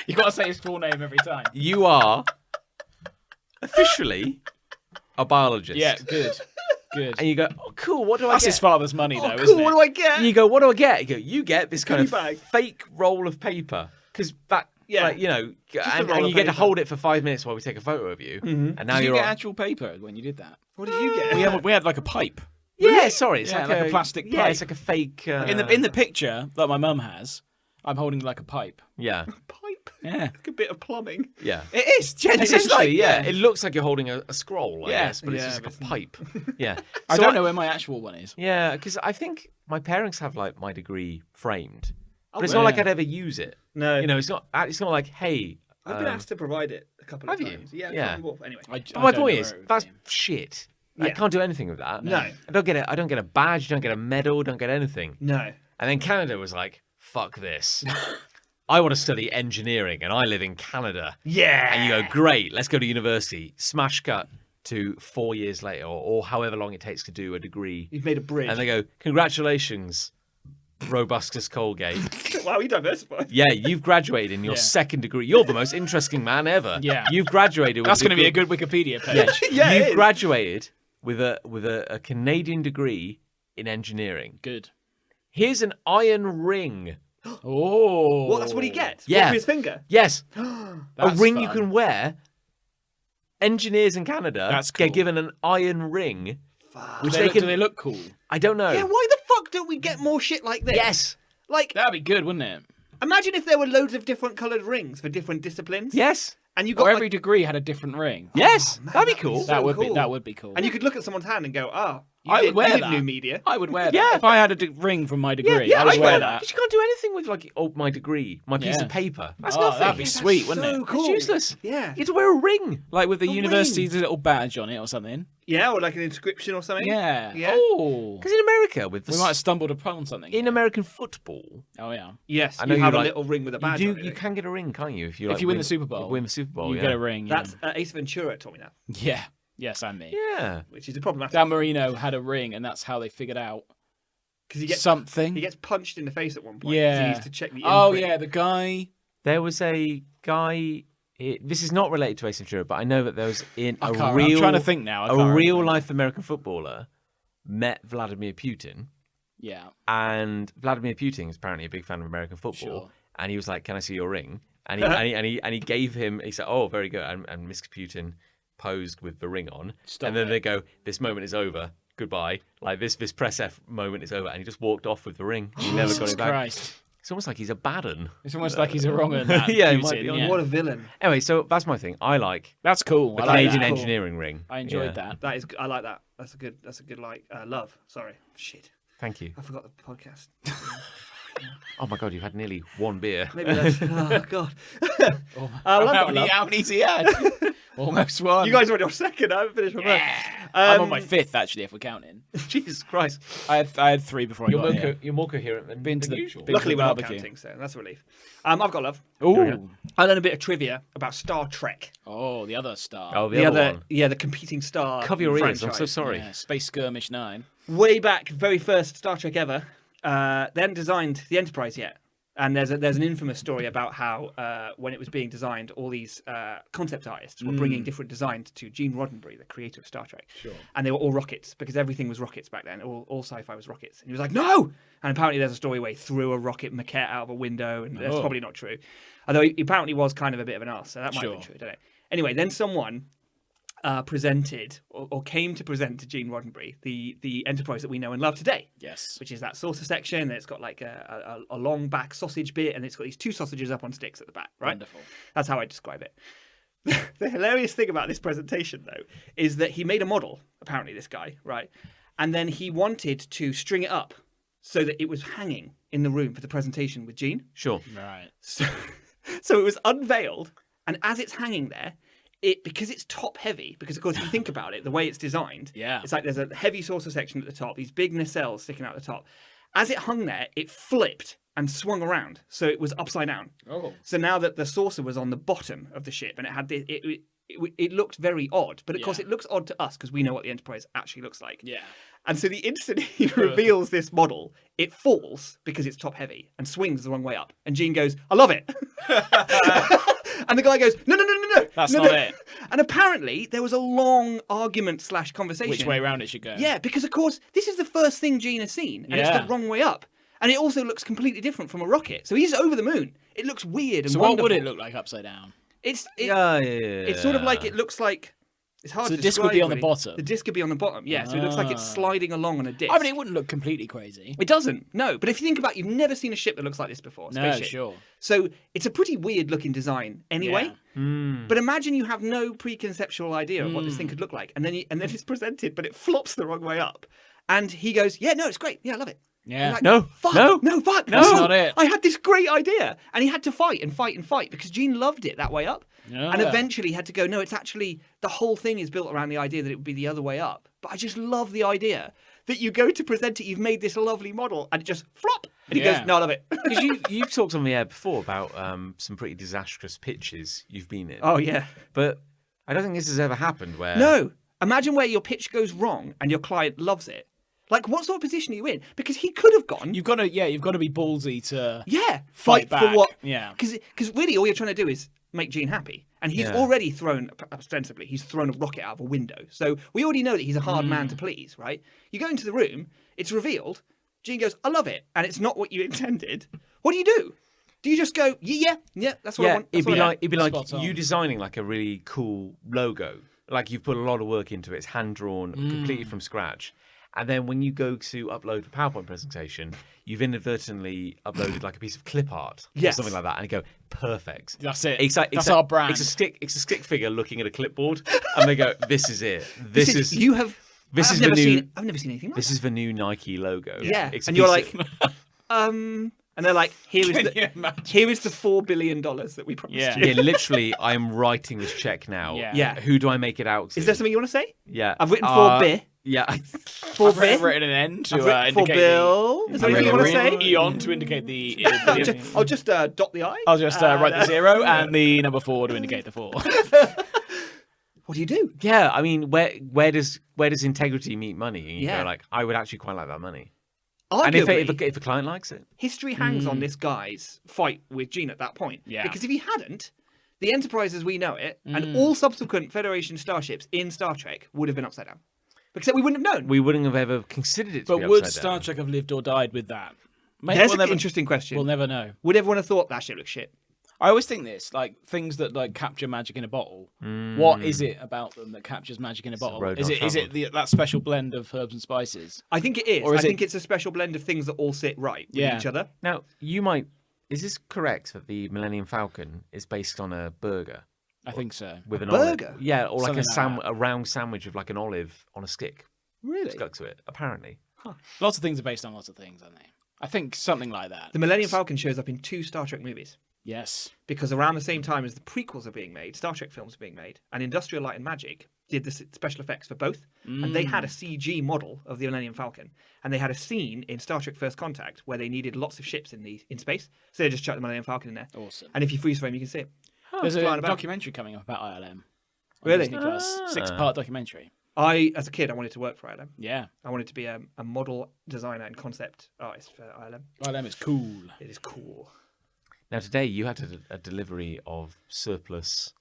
You got to say his full name every time. You are officially a biologist. Yeah, good. Good. And you go, oh, cool, what do That's I his get? father's money, though, Oh, isn't cool. it? What do I get? And you go, what do I get? You go, you get this kind of Goodie bag. fake roll of paper. Because that, Yeah. like, you know, a and roll you of get to paper. hold it for 5 minutes while we take a photo of you. Mhm. And now Did you you're get on. actual paper when you did that? What did you get? We had like a pipe. Yeah, sorry. It's Yeah, like a plastic Yeah, pipe. it's like a fake. In the picture that my mum has, I'm holding like a pipe. Yeah, Pipe. Yeah. Like a bit of plumbing. yeah. It is. Genuinely. Essentially, yeah. It looks like you're holding a scroll, I Yeah. guess, but it's Yeah, just like but a pipe. Yeah. I So don't know where my actual one is. Yeah, because I think my parents have like my degree framed, but it's Oh, not like yeah. I'd ever use it. No. You know, it's not like, hey. I've been asked to provide it a couple of have you? times. Yeah. Yeah. can't remember. Anyway. But my point is, that's shit. I Yeah. can't do anything with that. No. I don't get it. I don't get a badge. Don't get a medal. Don't get anything. No. And then Canada was like, fuck this. I want to study engineering, and I live in Canada. Yeah. And you go, great, let's go to university. Smash cut to 4 years later, or however long it takes to do a degree. You've made a bridge. And they go, congratulations, Robustus Colgate. Wow, you diversified. Yeah, you've graduated in your second degree. You're the most interesting man ever. Yeah. You've graduated with That's going to be a good Wikipedia page. Yeah, it You've is. graduated with a Canadian degree in engineering. Good. Here's an iron ring. Oh. Well, that's what he gets. Yeah. What, for his finger. Yes. That's a ring you fun. can wear. Engineers in Canada That's cool. get given an iron ring. Fuck. Which Do they they can. look cool? I don't know. Yeah, why the fuck don't we get more shit like this? Yes. Like, That'd be good, wouldn't it? imagine if there were loads of different coloured rings for different disciplines. Yes. And you got Or every like, degree had a different ring. Yes. man, that'd be that'd be cool. so That would cool. be that would be cool. and you could look at someone's hand and go, I would wear you did that. new media. I would wear that. Yeah. If I had a ring from my degree, I would I'd wear that. Because you can't do anything with like my degree, my piece Yeah. of paper. That's Oh, nothing. that'd be That's sweet, wouldn't so it? cool. It's useless. Yeah. You have to wear a ring. Like with the A university's ring. little badge on it or something. Yeah, or like an inscription or something. Yeah. Yeah. Oh. Because in America, with the We might have stumbled upon something. in American football, Oh yeah. Yes, I know you have you a like- little ring with a badge on it. you can get a ring, can't you? If you If like, you win the Super Bowl. win the Super Bowl, You yeah. get a ring. Yeah. That's Ace Ventura taught me that, Yeah. Yes, and me. Yeah. which is problematic. Dan Marino had a ring, and that's how they figured out Because he gets something. he gets punched in the face at one point. 'cause Yeah. he needs to check the Oh imprint. yeah, the guy. There was a guy. This is not related to Ace Ventura, but I know that there was I'm a trying real, to think now. I a can't real remember. life American footballer met Vladimir Putin, Yeah. and Vladimir Putin is apparently a big fan of American football, Sure. and he was like, "Can I see your ring?" And he gave him. He said, "Oh, very good." And Mr. Putin posed with the ring on, Stop and then it. they go, "This moment is over. Goodbye." Like this press F moment is over, and he just walked off with the ring. He never got Jesus it back. Christ. It's almost like he's a bad un. It's almost like he's a wrong un. That Yeah, he Putin, might be on- yeah. What a villain! Anyway, so that's my thing. I like That's cool. the I like Canadian that. Cool. engineering ring. I enjoyed Yeah. that. That is, I like that. That's a good like love. Sorry, shit, Thank you. I forgot the podcast. Oh my god, you've had nearly one beer. Maybe that's oh god. How many's he had? Almost one. You guys are on your second. I haven't finished my book. I'm on my fifth actually, if we're counting. Jesus Christ. I had three before I got here. You're more coherent than, Been to than the- usual. been- Luckily, we're not barbecue. counting, so that's a relief. I've got love. Ooh. I learned a bit of trivia about Star Trek. Oh, the other star. Oh, the other one. yeah, the competing star. Cover your ears. franchise. I'm so sorry. Yeah, Space Skirmish 9. Way back, very first Star Trek ever. They hadn't designed the Enterprise yet, and there's an infamous story about how when it was being designed, all these concept artists were bringing different designs to Gene Roddenberry, the creator of Star Trek, and they were all rockets because everything was rockets back then. All sci-fi was rockets, and he was like, "No!" And apparently, there's a story where he threw a rocket maquette out of a window, and that's probably not true. Although he apparently was kind of a bit of an arse, so that might have been true. I don't know. Anyway, then someone presented or came to present to Gene Roddenberry the Enterprise that we know and love today. Yes. Which is that saucer section, and it's got like a long back sausage bit, and it's got these two sausages up on sticks at the back, right? Wonderful. That's how I describe it. The hilarious thing about this presentation, though, is that he made a model, apparently this guy, right? And then he wanted to string it up so that it was hanging in the room for the presentation with Gene. Sure. Right. So it was unveiled, and as it's hanging there, because it's top heavy, because of course if you think about it, the way it's designed, Yeah. it's like there's a heavy saucer section at the top, these big nacelles sticking out the top. As it hung there, it flipped and swung around, so it was upside down. Oh. So now that the saucer was on the bottom of the ship, and it had it looked very odd, but of course Yeah. it looks odd to us because we know what the Enterprise actually looks like. Yeah. And so the instant he reveals this model, it falls because it's top heavy and swings the wrong way up. And Gene goes, "I love it." And the guy goes, "No. That's no, not no." it. And apparently there was a long argument / conversation. Which way round it should go. Yeah, because of course this is the first thing Gene has seen, and it's Yeah. the wrong way up. And it also looks completely different from a rocket. So he's over the moon. It looks weird and So wonderful. what would it look like upside down? It's It's sort of like it looks like. It's hard So to the disc would describe, be on the really. bottom? The disc could be on the bottom, yeah. So it looks like it's sliding along on a disc. I mean, it wouldn't look completely crazy. It doesn't, no. But if you think about it, you've never seen a ship that looks like this before. No, Spaceship. sure. So it's a pretty weird looking design anyway. Yeah. But imagine you have no preconceptual idea of what this thing could look like. And then it's presented, but it flops the wrong way up. And he goes, "Yeah, no, it's great. Yeah, I love it." Yeah. I'm like, No, fuck, no. fuck, That's no. not it. I had this great idea. And he had to fight and fight and fight because Gene loved it that way up. Yeah. And eventually had to go, "No, it's actually, the whole thing is built around the idea that it would be the other way up. But I just love the idea that you go to present it, you've made this lovely model, and it just flop." And he Yeah. goes, "No, I love it." Because you've talked on the air before about some pretty disastrous pitches you've been in. Oh, yeah. But I don't think this has ever happened where... No. Imagine where your pitch goes wrong and your client loves it. Like, what sort of position are you in? Because he could have gone, You've got to be ballsy to fight for back. what? Yeah. Because really all you're trying to do is make Gene happy. And he's already thrown, ostensibly, he's thrown a rocket out of a window. So we already know that he's a hard man to please, right? You go into the room, it's revealed, Gene goes, "I love it," and it's not what you intended. What do you do? Do you just go, yeah, that's what I want? it'd be like Spot on. you designing like a really cool logo. Like you've put a lot of work into it. It's hand drawn, completely from scratch. And then when you go to upload a PowerPoint presentation, you've inadvertently uploaded like a piece of clip art or Yes. something like that, and you go, perfect. That's it. It's our brand. It's a stick figure looking at a clipboard, and they go, "This is it. This is you have. this I've is never the new. seen. I've never seen anything like This is the new Nike logo." Yeah, It's a and you're piece like, of- and they're like, here is Can you the imagine? here is the $4 billion that we promised Yeah. you. yeah, literally, I am writing this check now. Yeah. Yeah. Who do I make it out to? Is there something you want to say? Yeah, I've written for beer. Yeah, For I've beer. written an N to I've written for indicate Bill. Is there anything you want to say? Eon to indicate the. I'll just dot the I. I'll just write the 0 and the number 4 to indicate the 4. What do you do? yeah. I mean, where does integrity meet money? And you Yeah. go like, I would actually quite like that money. Arguably, And if a client likes it, history hangs on this guy's fight with Gene at that point. Yeah. Because if he hadn't, the Enterprise as we know it, and all subsequent Federation starships in Star Trek would have been upside down. Except we wouldn't have known. we wouldn't have ever considered it. To But be would upside Star down. Trek have lived or died with that? Mate, There's we'll an never- interesting question. We'll never know. Would everyone have thought that shit looks shit? I always think this, like things that like capture magic in a bottle. What is it about them that captures magic in a bottle? road Is not it that special blend of herbs and spices? I think it is. Or is I think it- it's a special blend of things that all sit right with Yeah. each other. Now, you might. Is this correct that the Millennium Falcon is based on a burger I think so. with an burger? olive? Yeah, or like Something like a round sandwich with like an olive on a stick Really? stuck to it. Apparently, Lots of things are based on lots of things, aren't they? I think something like that. The Millennium Falcon shows up in 2 Star Trek movies. Yes. Because around the same time as the prequels are being made, Star Trek films are being made, and Industrial Light and Magic did the special effects for both. And they had a CG model of the Millennium Falcon. And they had a scene in Star Trek First Contact where they needed lots of ships in space. So they just chucked the Millennium Falcon in there. Awesome. And if you freeze frame, you can see it. There's a flying about. documentary coming up about ILM. on Really? Disney Plus. 6-part documentary. As a kid, I wanted to work for ILM. Yeah. I wanted to be a model designer and concept artist for ILM. ILM is cool. It is cool. now today you had a delivery of surplus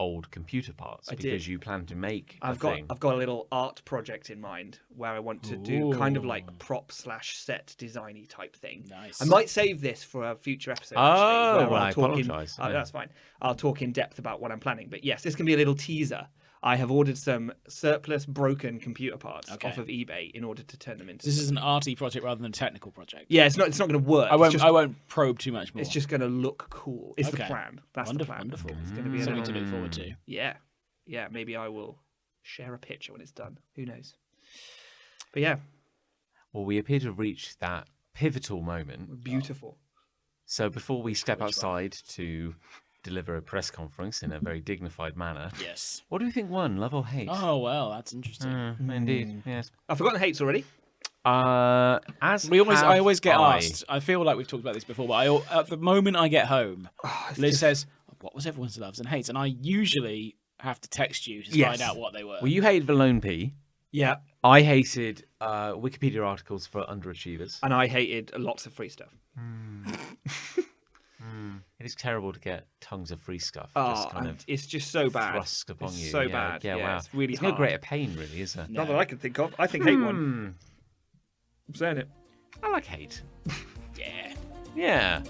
old computer parts I because did. you plan to make I've got a little art project in mind where I want to do kind of like prop/set designy type thing. Nice. I might save this for a future episode. Oh, actually, where well, I'll I talk apologise, yeah. That's fine. I'll talk in depth about what I'm planning. But yes, this can be a little teaser. I have ordered some surplus broken computer parts Okay. off of eBay in order to turn them into. This is an arty project rather than a technical project. Yeah, it's not going to work. I won't. It's just, I won't probe too much more. it's just going to look cool. It's the Okay. plan. That's wonderful. the plan. Wonderful. It's going to be a Something little, to look forward to. Yeah. Maybe I will share a picture when it's done. Who knows? But yeah, Well, we appear to have reached that pivotal moment. beautiful. So before we step outside to deliver a press conference in a very dignified manner, Yes. what do you think won, love or hate? Oh well, that's interesting. Indeed, yes. I've forgotten the hates already. As I always get I. asked. I feel like we've talked about this before, but at the moment I get home, Liz says, "What was everyone's loves and hates?" And I usually have to text you to Yes. find out what they were. Well, you hated the lone P. Yeah, I hated Wikipedia articles for underachievers. and I hated lots of free stuff. It is terrible to get tons of free stuff Oh, just kind of it's just so bad. thrust upon It's you. so yeah, bad. Yeah, wow. It's really There's no hard. greater pain, really, is there? Not that I can think of. I think hate one. I'm saying it. I like hate. Yeah. Yeah.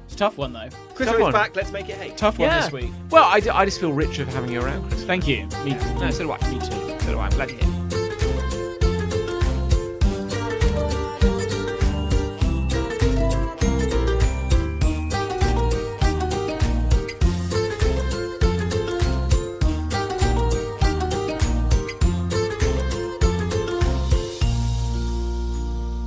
It's a tough one though. Chris Tough is one. back. Let's make it hate. Tough one Yeah. this week. Well, I just feel richer for having you around. Thank you. Me, No, so do I. me too. So do I. I'm glad you're here.